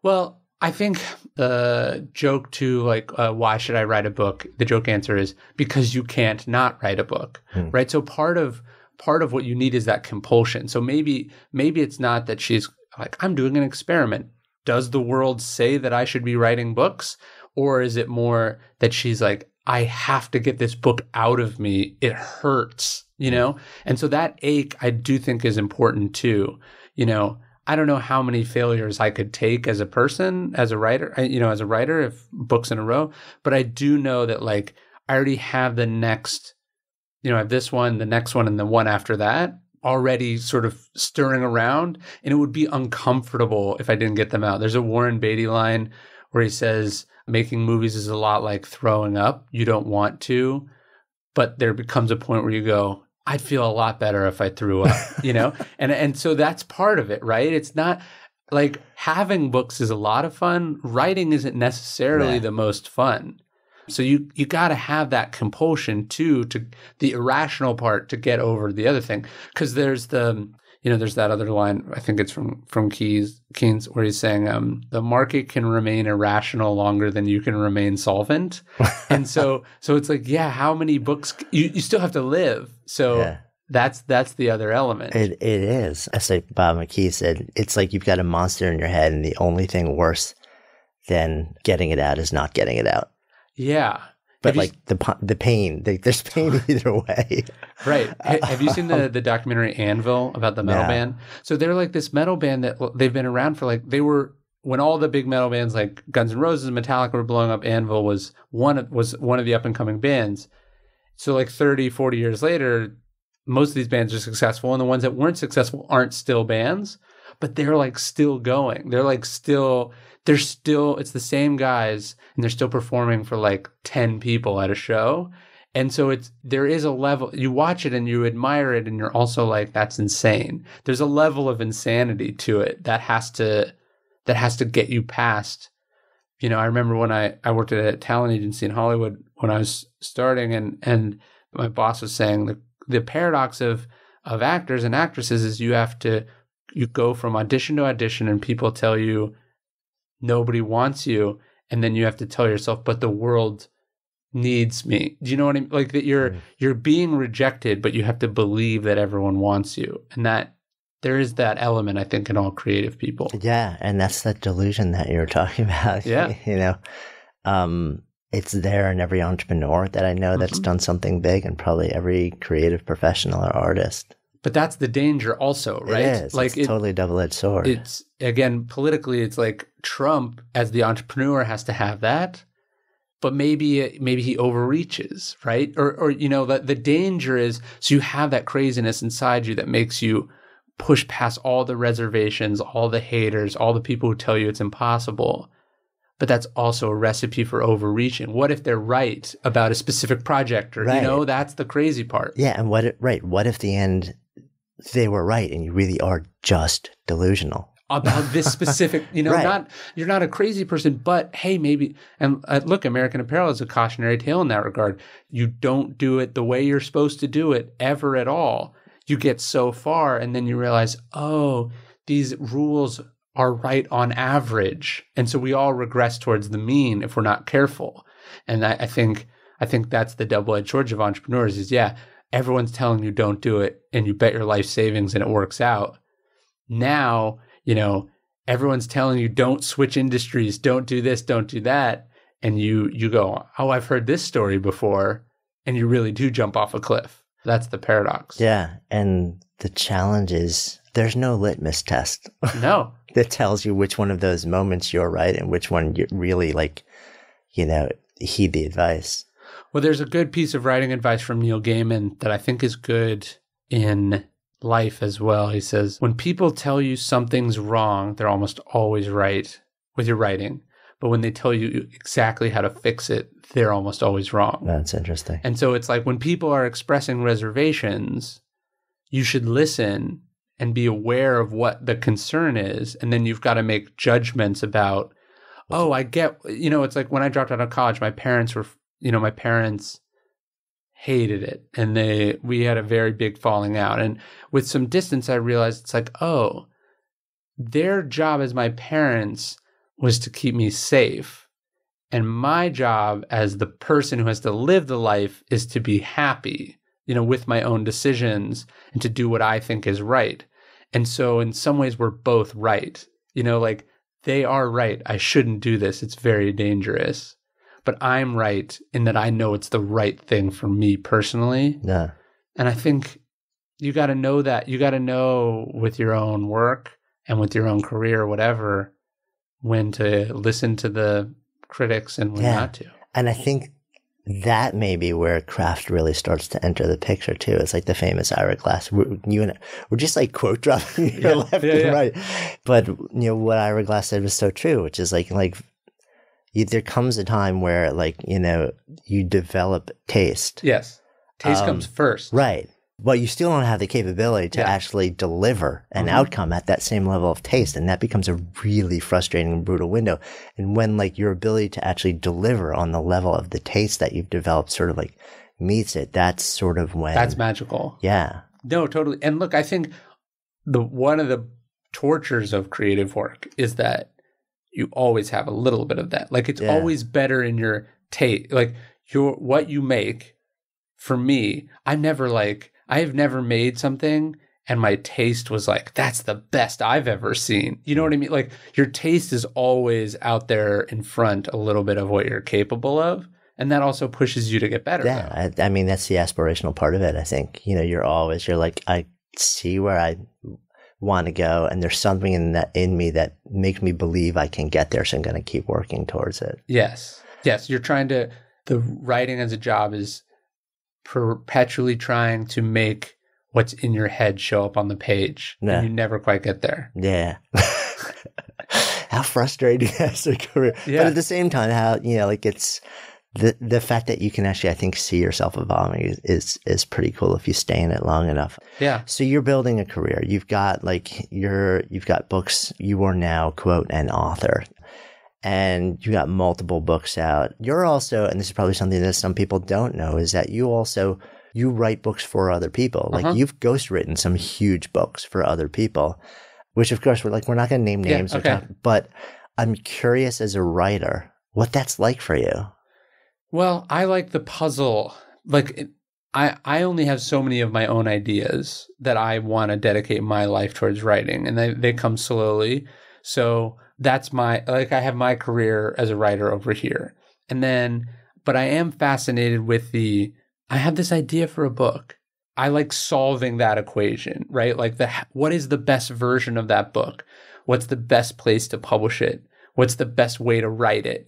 Well, I think the joke to why should I write a book? The joke answer is because you can't not write a book, right? So part of what you need is that compulsion. So maybe it's not that she's like, I'm doing an experiment. Does the world say that I should be writing books? Or is it more that she's like, I have to get this book out of me. It hurts, And so that ache, I do think is important too. I don't know how many failures I could take as a person, as a writer, if books in a row, but I do know that like I already have the next, I have this one, the next one, and the one after that already sort of stirring around, and it would be uncomfortable if I didn't get them out. There's a Warren Beatty line where he says, making movies is a lot like throwing up. You don't want to, but there becomes a point where you go, I'd feel a lot better if I threw up, And so that's part of it, right? It's not like having books is a lot of fun. Writing isn't necessarily the most fun. So you got to have that compulsion too, to the irrational part to get over the other thing. Because there's there's that other line, I think it's from Keynes, where he's saying, the market can remain irrational longer than you can remain solvent. And so it's like, how many books, you still have to live. So that's the other element. It is. As like Bob McKee said, it's like you've got a monster in your head and the only thing worse than getting it out is not getting it out. Yeah. But like the pain, there's pain either way. Right. Have you seen the documentary Anvil about the metal band? So they're like this metal band that they've been around for when all the big metal bands like Guns N' Roses and Metallica were blowing up, Anvil was one of the up and coming bands. So like 30, 40 years later, most of these bands are successful, and the ones that weren't successful aren't still bands. but they're like still going. It's the same guys and they're still performing for like 10 people at a show. And so there is a level, you watch it and you admire it and you're also like, that's insane. There's a level of insanity to it that has to get you past. You know, I remember when I worked at a talent agency in Hollywood when I was starting and my boss was saying the paradox of actors and actresses is you go from audition to audition and people tell you nobody wants you. And then you have to tell yourself, but the world needs me. Do you know what I mean? Like that you're being rejected, but you have to believe that everyone wants you. And that there is that element, I think, in all creative people. Yeah. And that's that delusion that you're talking about. Yeah. You know, it's there in every entrepreneur that I know that's done something big and probably every creative professional or artist. But that's the danger also, right? It is. Like it's totally a double-edged sword. It's, again, politically, it's like Trump as the entrepreneur has to have that. But maybe he overreaches, right? Or you know, the danger is, so you have that craziness inside you that makes you push past all the reservations, all the haters, all the people who tell you it's impossible. But that's also a recipe for overreaching. What if they're right about a specific project? Or, you know, that's the crazy part. Yeah, and what if the end they were right and you really are just delusional? About this specific, you know, you're not a crazy person, but hey, maybe, and look, American Apparel is a cautionary tale in that regard. You don't do it the way you're supposed to do it ever at all. You get so far and then you realize, oh, these rules are right on average. And so we all regress towards the mean if we're not careful. And I think that's the double-edged sword of entrepreneurs is, everyone's telling you don't do it and you bet your life savings and it works out. Now, you know, everyone's telling you don't switch industries, don't do this, don't do that. And you go, oh, I've heard this story before. And you really do jump off a cliff. That's the paradox. Yeah. And the challenge is there's no litmus test. No. That tells you which one of those moments you're right and which one you really heed the advice. Well, there's a good piece of writing advice from Neil Gaiman that I think is good in life as well. He says, when people tell you something's wrong, they're almost always right with your writing. But when they tell you exactly how to fix it, they're almost always wrong. That's interesting. And so it's like when people are expressing reservations, you should listen and be aware of what the concern is. And then you've got to make judgments about, I get, it's like when I dropped out of college, my parents hated it. And we had a very big falling out. And with some distance, I realized it's like, their job as my parents was to keep me safe. And my job as the person who has to live the life is to be happy, with my own decisions and to do what I think is right. And so in some ways, we're both right. Like they are right. I shouldn't do this. It's very dangerous. But I'm right in that I know it's the right thing for me personally. Yeah. And I think you got to know that. You got to know with your own work and with your own career or whatever, when to listen to the critics and when not to. And I think that may be where craft really starts to enter the picture too. It's like the famous Ira Glass. We're just like quote dropping left and right. But what Ira Glass said was so true, which is like there comes a time where you develop taste. Yes. Taste comes first. Right. But you still don't have the capability to actually deliver an outcome at that same level of taste. And that becomes a really frustrating and brutal window. And when your ability to actually deliver on the level of the taste that you've developed sort of meets it, that's sort of when. That's magical. Yeah. No, totally. And look, I think one of the tortures of creative work is that you always have a little bit of that. It's always better in your taste. What you make, for me, I have never made something and my taste was that's the best I've ever seen. You know what I mean? Your taste is always out there in front a little bit of what you're capable of. And that also pushes you to get better. Yeah. I mean, that's the aspirational part of it. I think, you're I see where I want to go and there's something in me that makes me believe I can get there. So I'm going to keep working towards it. Yes. Yes. You're the writing as a job is perpetually trying to make what's in your head show up on the page, and you never quite get there. Yeah. How frustrating as a career. Yeah. But at the same time, how, like it's the fact that you can actually, I think, see yourself evolving is pretty cool if you stay in it long enough. Yeah. So you're building a career. You've got you've got books. You are now, quote, an author. And you got multiple books out. You're also, and this is probably something that some people don't know, is that you write books for other people. Like you've ghostwritten some huge books for other people, which of course we're not going to name names, but I'm curious as a writer, what that's like for you. Well, I like the puzzle. Like I only have so many of my own ideas that I want to dedicate my life towards writing, and they come slowly. So that's I have my career as a writer over here. And then, but I am fascinated with I have this idea for a book. I like solving that equation, right? Like what is the best version of that book? What's the best place to publish it? What's the best way to write it?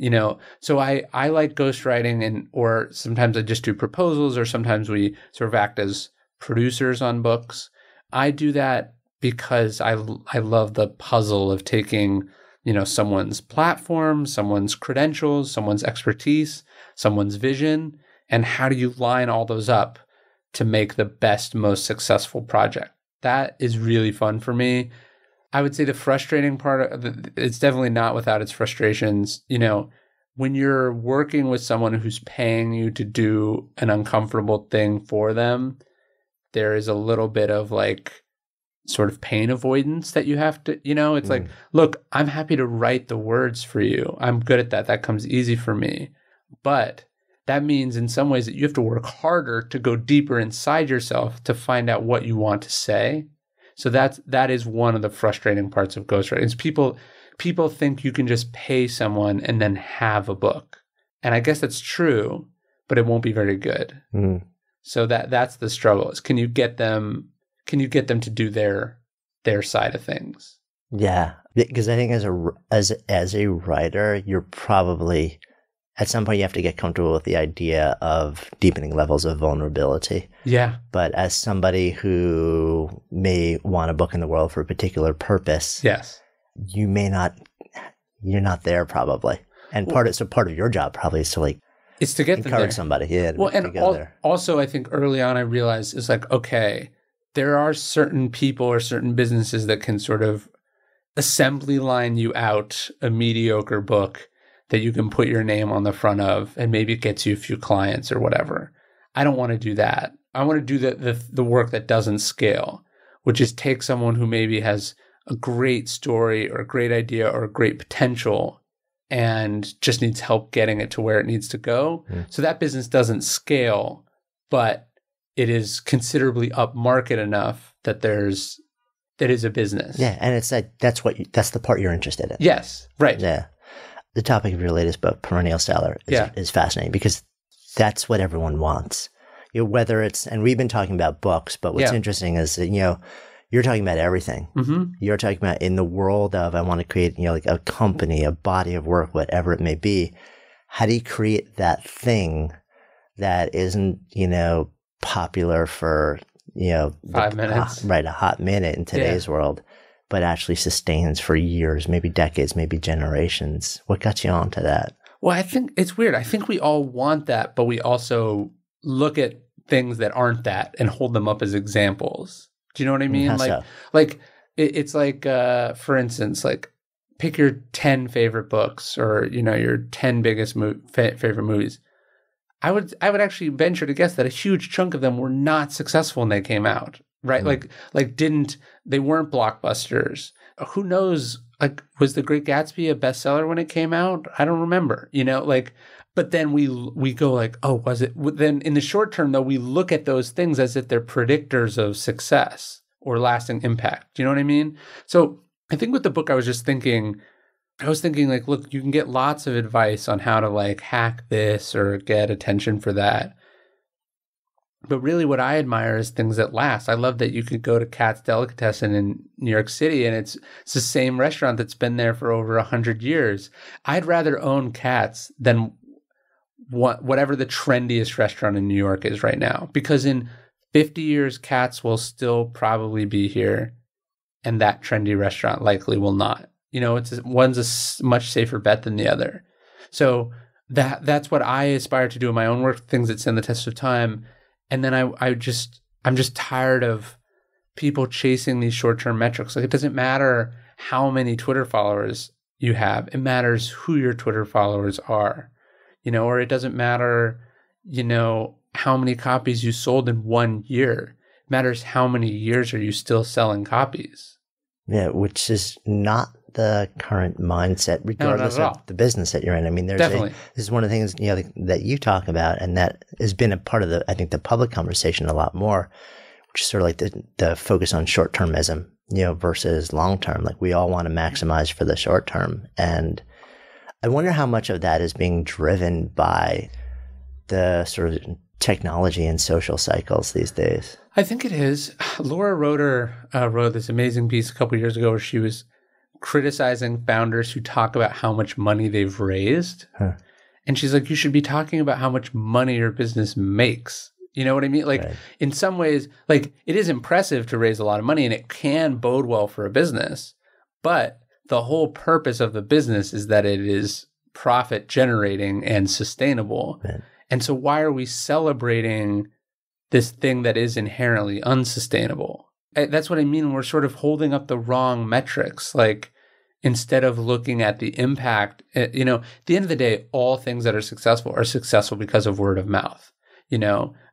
So I like ghostwriting, or sometimes I just do proposals, or sometimes we sort of act as producers on books. I do that because I love the puzzle of taking, someone's platform, someone's credentials, someone's expertise, someone's vision, and how do you line all those up to make the best, most successful project? That is really fun for me. I would say the frustrating part, it's definitely not without its frustrations. When you're working with someone who's paying you to do an uncomfortable thing for them, there is a little bit of sort of pain avoidance that you have to, it's like, look, I'm happy to write the words for you. I'm good at that. That comes easy for me. But that means in some ways that you have to work harder to go deeper inside yourself to find out what you want to say. So that is one of the frustrating parts of ghostwriting. Is people think you can just pay someone and then have a book. And I guess that's true, but it won't be very good. So that's the struggle. Is can you get them to do their side of things? Yeah, because I think as a writer, you're probably at some point you have to get comfortable with the idea of deepening levels of vulnerability. Yeah. But as somebody who may want a book in the world for a particular purpose, yes, you're not there probably. And part of your job probably is to it's to get encourage somebody. Yeah. Also I think early on I realized it's okay, there are certain people or certain businesses that can sort of assembly line you out a mediocre book that you can put your name on the front of, and maybe it gets you a few clients or whatever. I don't want to do that. I want to do the work that doesn't scale, which is take someone who maybe has a great story or a great idea or a great potential and just needs help getting it to where it needs to go. So that business doesn't scale, but it is considerably upmarket enough that it is a business. Yeah, and it's that's the part you're interested in. Yes, right. Yeah. The topic of your latest book, Perennial Stellar, is fascinating because that's what everyone wants. Whether it's, and we've been talking about books, but what's interesting is that, you're talking about everything. You're talking about in the world of, I want to create, a company, a body of work, whatever it may be. How do you create that thing that isn't, popular for, 5 minutes? Right, a hot minute in today's world, but actually sustains for years, maybe decades, maybe generations. What got you onto that? Well, I think it's weird. I think we all want that, but we also look at things that aren't that and hold them up as examples. Do you know what I mean? It's like, for instance, pick your 10 favorite books or, your 10 biggest favorite movies. I would actually venture to guess that a huge chunk of them were not successful when they came out. Right? They weren't blockbusters. Who knows? Was The Great Gatsby a bestseller when it came out? I don't remember, but then we go oh, was it? Then in the short term though, we look at those things as if they're predictors of success or lasting impact. Do you know what I mean? So I think with the book, I was thinking look, you can get lots of advice on how to hack this or get attention for that. But really what I admire is things that last. I love that you could go to Katz Delicatessen in New York City and it's the same restaurant that's been there for over 100 years. I'd rather own Katz than whatever the trendiest restaurant in New York is right now. Because in 50 years, cats will still probably be here, and that trendy restaurant likely will not. One's a much safer bet than the other. So that's what I aspire to do in my own work, things that stand the test of time. And then I'm just tired of people chasing these short-term metrics. Like, it doesn't matter how many Twitter followers you have. It matters who your Twitter followers are, or it doesn't matter, how many copies you sold in 1 year. It matters how many years are you still selling copies. Yeah, which is not the current mindset, regardless of the business that you're in. I mean, this is one of the things, that you talk about, and that has been a part of I think the public conversation a lot more, which is sort of like the focus on short-termism, versus long-term. Like, we all want to maximize for the short term. And I wonder how much of that is being driven by the sort of technology and social cycles these days. I think it is. Laura Roeder wrote this amazing piece a couple of years ago where she was criticizing founders who talk about how much money they've raised. Huh. And she's like, you should be talking about how much money your business makes. You know what I mean? Like, right. In some ways, like, it is impressive to raise a lot of money and it can bode well for a business. But the whole purpose of the business is that it is profit generating and sustainable. Right. And so why are we celebrating this thing that is inherently unsustainable? That's what I mean. We're sort of holding up the wrong metrics. Like, instead of looking at the impact, at the end of the day, all things that are successful because of word of mouth,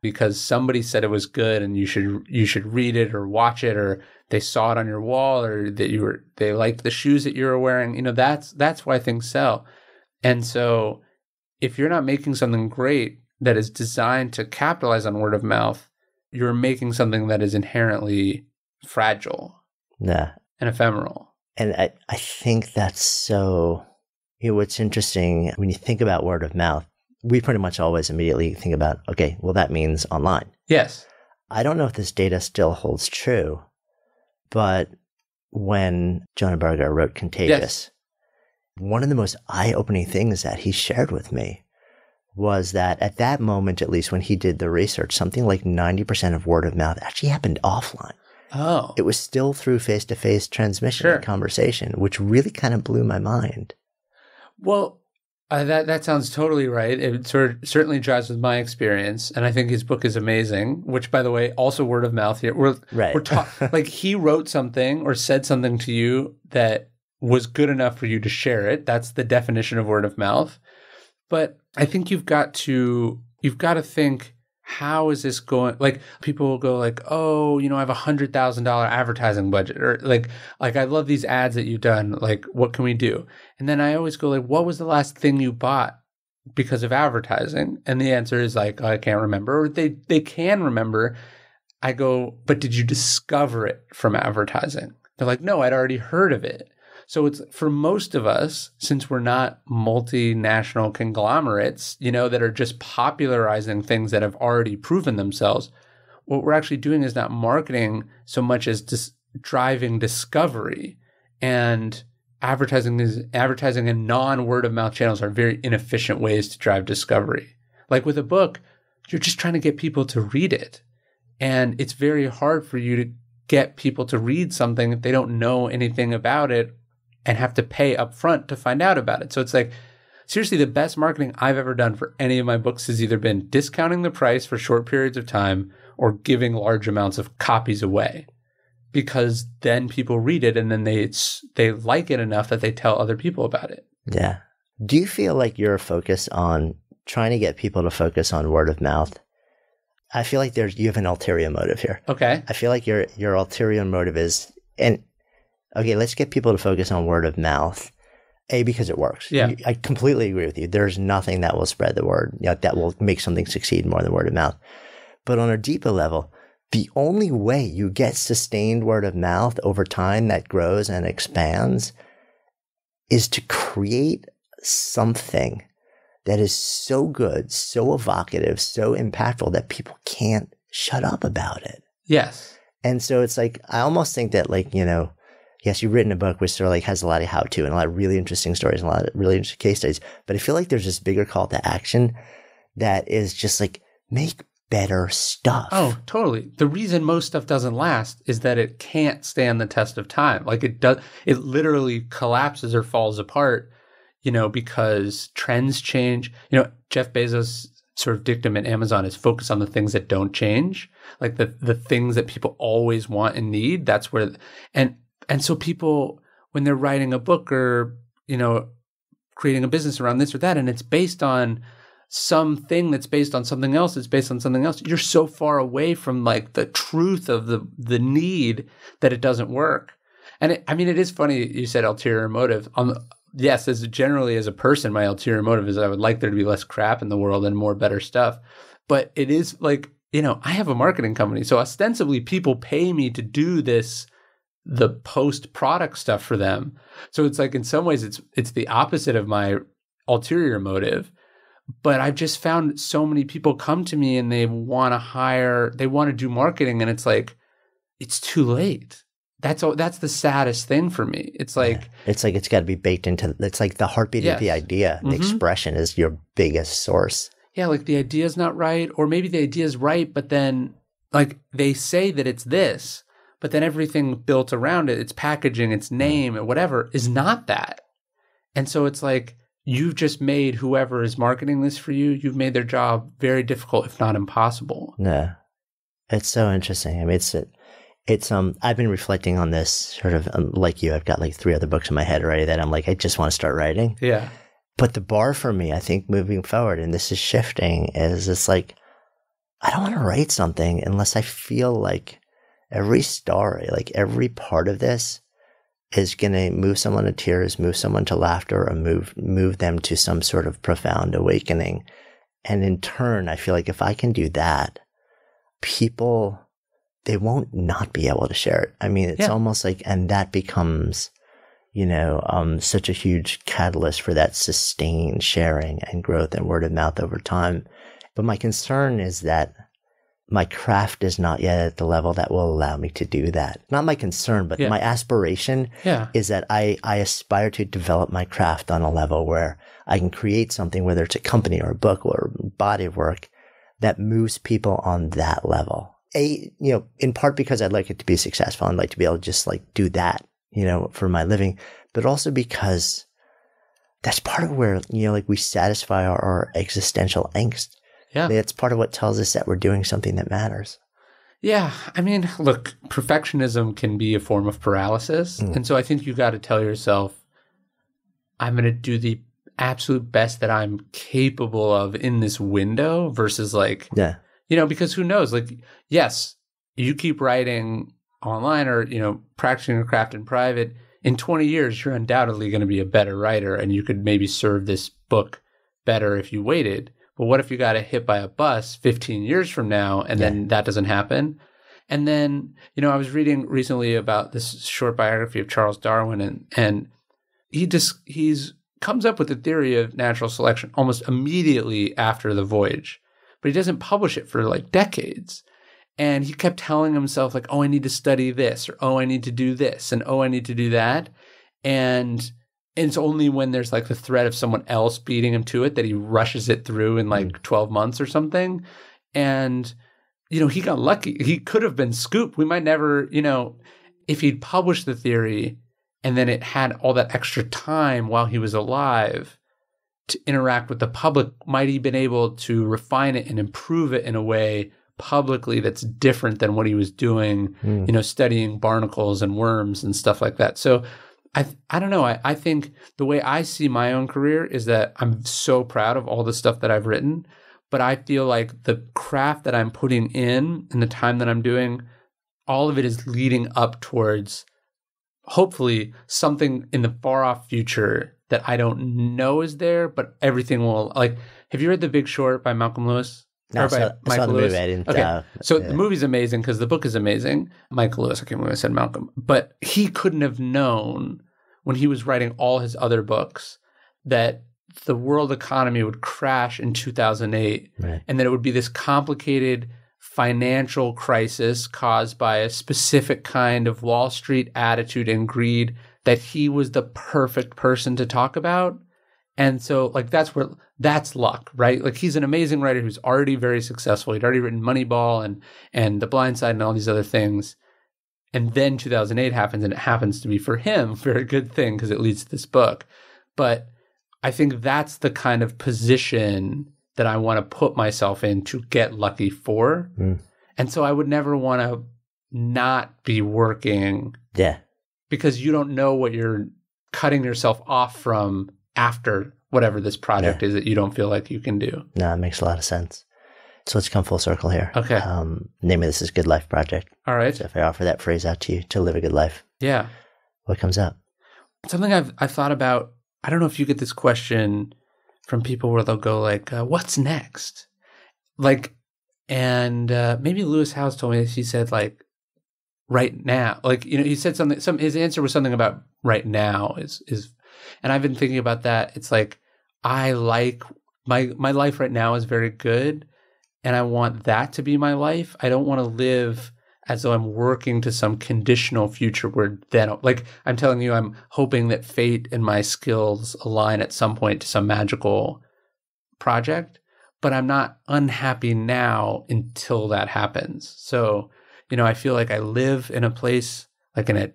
because somebody said it was good and you should read it or watch it, or they saw it on your wall, or that they liked the shoes that you were wearing. That's why things sell. And so if you're not making something great that is designed to capitalize on word of mouth, you're making something that is inherently fragile and ephemeral. And I think that's so, what's interesting when you think about word of mouth, we pretty much always immediately think about, okay, well, that means online. Yes. I don't know if this data still holds true, but when Jonah Berger wrote Contagious, one of the most eye-opening things that he shared with me was that at that moment, at least when he did the research, something like 90% of word of mouth actually happened offline. Oh. It was still through face-to-face transmission and conversation, which really kind of blew my mind. Well, that sounds totally right. It certainly jives with my experience, and I think his book is amazing, which, by the way, also word of mouth here. We're like, he wrote something or said something to you that was good enough for you to share it. That's the definition of word of mouth. But I think you've got to think, how is this going? Like, people will go like, oh, I have $100,000 advertising budget, or like I love these ads that you've done. Like, what can we do? And then I always go like, what was the last thing you bought because of advertising? And the answer is like, oh, I can't remember. Or they can remember. I go, but did you discover it from advertising? They're like, no, I'd already heard of it. So it's, for most of us, since we're not multinational conglomerates, that are just popularizing things that have already proven themselves, what we're actually doing is not marketing so much as driving discovery. And advertising and non-word of mouth channels are very inefficient ways to drive discovery. Like with a book, you're just trying to get people to read it. And it's very hard for you to get people to read something if they don't know anything about it and have to pay up front to find out about it. So it's like, seriously, the best marketing I've ever done for any of my books has either been discounting the price for short periods of time or giving large amounts of copies away, because then people read it and then they like it enough that they tell other people about it. Yeah. Do you feel like you're focused on trying to get people to focus on word of mouth? I feel like you have an ulterior motive here. Okay. I feel like your ulterior motive is, okay, let's get people to focus on word of mouth. Because it works. Yeah. I completely agree with you. There's nothing that will spread the word, that will make something succeed more than word of mouth. But on a deeper level, the only way you get sustained word of mouth over time that grows and expands is to create something that is so good, so evocative, so impactful that people can't shut up about it. Yes. And so it's like, I almost think that yes, you've written a book which sort of like has a lot of how-to and a lot of really interesting stories and a lot of really interesting case studies. But I feel like there's this bigger call to action that is just like, make better stuff. Oh, totally. The reason most stuff doesn't last is that it can't stand the test of time. Like it literally collapses or falls apart, because trends change. Jeff Bezos' sort of dictum at Amazon is focus on the things that don't change, like the things that people always want and need. That's where, and so people, when they're writing a book or, creating a business around this or that, and it's based on something that's based on something else, it's based on something else, you're so far away from like the truth of the need that it doesn't work. And it is funny you said ulterior motive. Yes, as a person, my ulterior motive is I would like there to be less crap in the world and more better stuff. But it is like, I have a marketing company, so ostensibly people pay me to do the post-product stuff for them. So it's like in some ways it's the opposite of my ulterior motive. But I've just found so many people come to me and they want to do marketing, and it's like, it's too late. That's the saddest thing for me. It's like it's got to be baked into. It's like the heartbeat of the idea. The expression is your biggest source. Yeah, like the idea's not right, or maybe the idea's right, but then like they say that it's this, but then everything built around it, its packaging, its name, and whatever, is not that. And so it's like, you've just made whoever is marketing this for you, you've made their job very difficult, if not impossible. Yeah. It's so interesting. I mean, it's I've been reflecting on this sort of like you. I've got like 3 other books in my head already that I'm like, I just want to start writing. Yeah. But the bar for me, I think moving forward, and this is shifting, is it's like, I don't want to write something unless I feel like every story, like every part of this is going to move someone to tears, move someone to laughter, or move them to some sort of profound awakening. And in turn, I feel like if I can do that, people, they won't not be able to share it. I mean, it's almost like, and that becomes, such a huge catalyst for that sustained sharing and growth and word of mouth over time. But my concern is that my craft is not yet at the level that will allow me to do that. Not my concern, but my aspiration is that I aspire to develop my craft on a level where I can create something, whether it's a company or a book or body of work, that moves people on that level. In part because I'd like it to be successful. I'd like to be able to just like do that, for my living, but also because that's part of where, like we satisfy our existential angst. Yeah. It's part of what tells us that we're doing something that matters. Yeah. I mean, look, perfectionism can be a form of paralysis. And so I think you got to tell yourself, I'm going to do the absolute best that I'm capable of in this window versus like, because who knows? Like, yes, you keep writing online or, practicing your craft in private. In 20 years, you're undoubtedly going to be a better writer, and you could maybe serve this book better if you waited. But what if you got hit by a bus 15 years from now and then that doesn't happen? And then, I was reading recently about this short biography of Charles Darwin, and he's comes up with the theory of natural selection almost immediately after the voyage, but he doesn't publish it for like decades. And he kept telling himself like, oh, I need to study this, or oh, I need to do this, and oh, I need to do that. And it's only when there's like the threat of someone else beating him to it that he rushes it through in like 12 months or something. And, he got lucky. He could have been scooped. We might never, if he'd published the theory and then it had all that extra time while he was alive to interact with the public, might he been able to refine it and improve it in a way publicly that's different than what he was doing, studying barnacles and worms and stuff like that. So I don't know. I think the way I see my own career is that I'm so proud of all the stuff that I've written, but I feel like the craft that I'm putting in and the time that I'm doing, all of it is leading up towards hopefully something in the far off future that I don't know is there, but everything will, like, have you read The Big Short by Malcolm Lewis? No, I saw the movie. I didn't. Okay. The movie's amazing because the book is amazing. Michael Lewis, I can't remember if I said Malcolm, but he couldn't have known when he was writing all his other books that the world economy would crash in 2008, and that it would be this complicated financial crisis caused by a specific kind of Wall Street attitude and greed that he was the perfect person to talk about. And so like that's luck, right? Like he's an amazing writer who's already very successful. He'd already written Moneyball and The Blind Side and all these other things. And then 2008 happens, and it happens to be for him a very good thing because it leads to this book. But I think that's the kind of position that I want to put myself in to get lucky for. And so I would never want to not be working. Yeah. Because you don't know what you're cutting yourself off from after whatever this project is that you don't feel like you can do. No, it makes a lot of sense. So let's come full circle here. Okay. Name of this is Good Life Project. All right. So if I offer that phrase out to you, to live a good life. Yeah. What comes up? Something I've thought about. I don't know if you get this question from people where they'll go like, what's next? Like, and maybe Lewis Howes told me this. He said like, right now. Like, you know, he said something, his answer was something about right now is, and I've been thinking about that. It's like, I like my life right now is very good. And I want that to be my life. I don't want to live as though I'm working to some conditional future where then, like I'm telling you, I'm hoping that fate and my skills align at some point to some magical project, but I'm not unhappy now until that happens. So, you know, I feel like I live in a place, like in a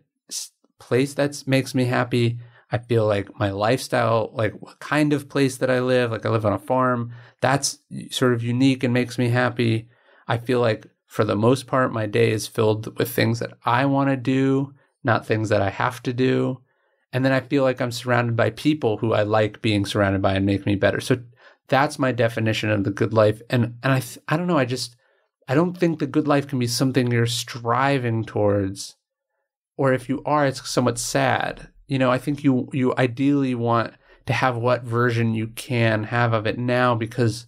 place that makes me happy. I feel like my lifestyle, like what kind of place that I live, like I live on a farm, that's sort of unique and makes me happy. I feel like for the most part, my day is filled with things that I want to do, not things that I have to do. And then I feel like I'm surrounded by people who I like being surrounded by and make me better. So that's my definition of the good life. And I don't know, I don't think the good life can be something you're striving towards, or if you are, it's somewhat sad. You know, I think you ideally want to have what version you can have of it now, because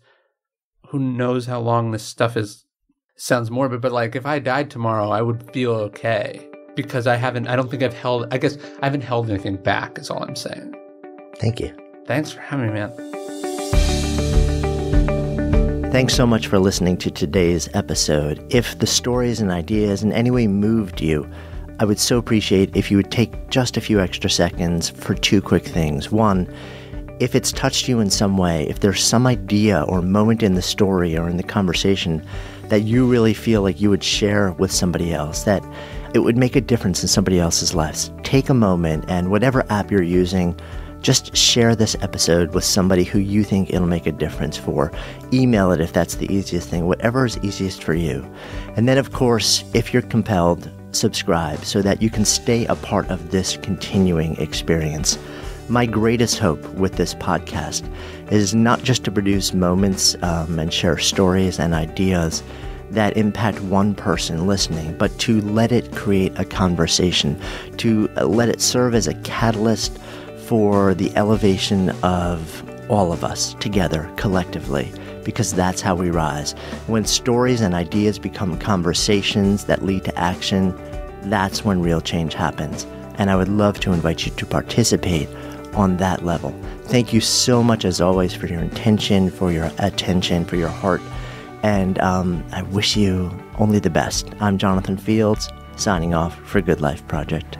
who knows how long this stuff is. Sounds morbid, but like if I died tomorrow, I would feel okay because I haven't held anything back is all I'm saying. Thank you. Thanks for having me, man. Thanks so much for listening to today's episode. If the stories and ideas in any way moved you, I would so appreciate if you would take just a few extra seconds for two quick things. One, if it's touched you in some way, if there's some idea or moment in the story or in the conversation that you really feel like you would share with somebody else, that it would make a difference in somebody else's lives, take a moment and whatever app you're using, just share this episode with somebody who you think it'll make a difference for. Email it if that's the easiest thing, whatever is easiest for you. And then, of course, if you're compelled, subscribe so that you can stay a part of this continuing experience. My greatest hope with this podcast is not just to produce moments and share stories and ideas that impact one person listening, but to let it create a conversation, to let it serve as a catalyst for the elevation of all of us together collectively, because that's how we rise. When stories and ideas become conversations that lead to action, that's when real change happens. And I would love to invite you to participate on that level. Thank you so much, as always, for your intention, for your attention, for your heart. And I wish you only the best. I'm Jonathan Fields, signing off for Good Life Project.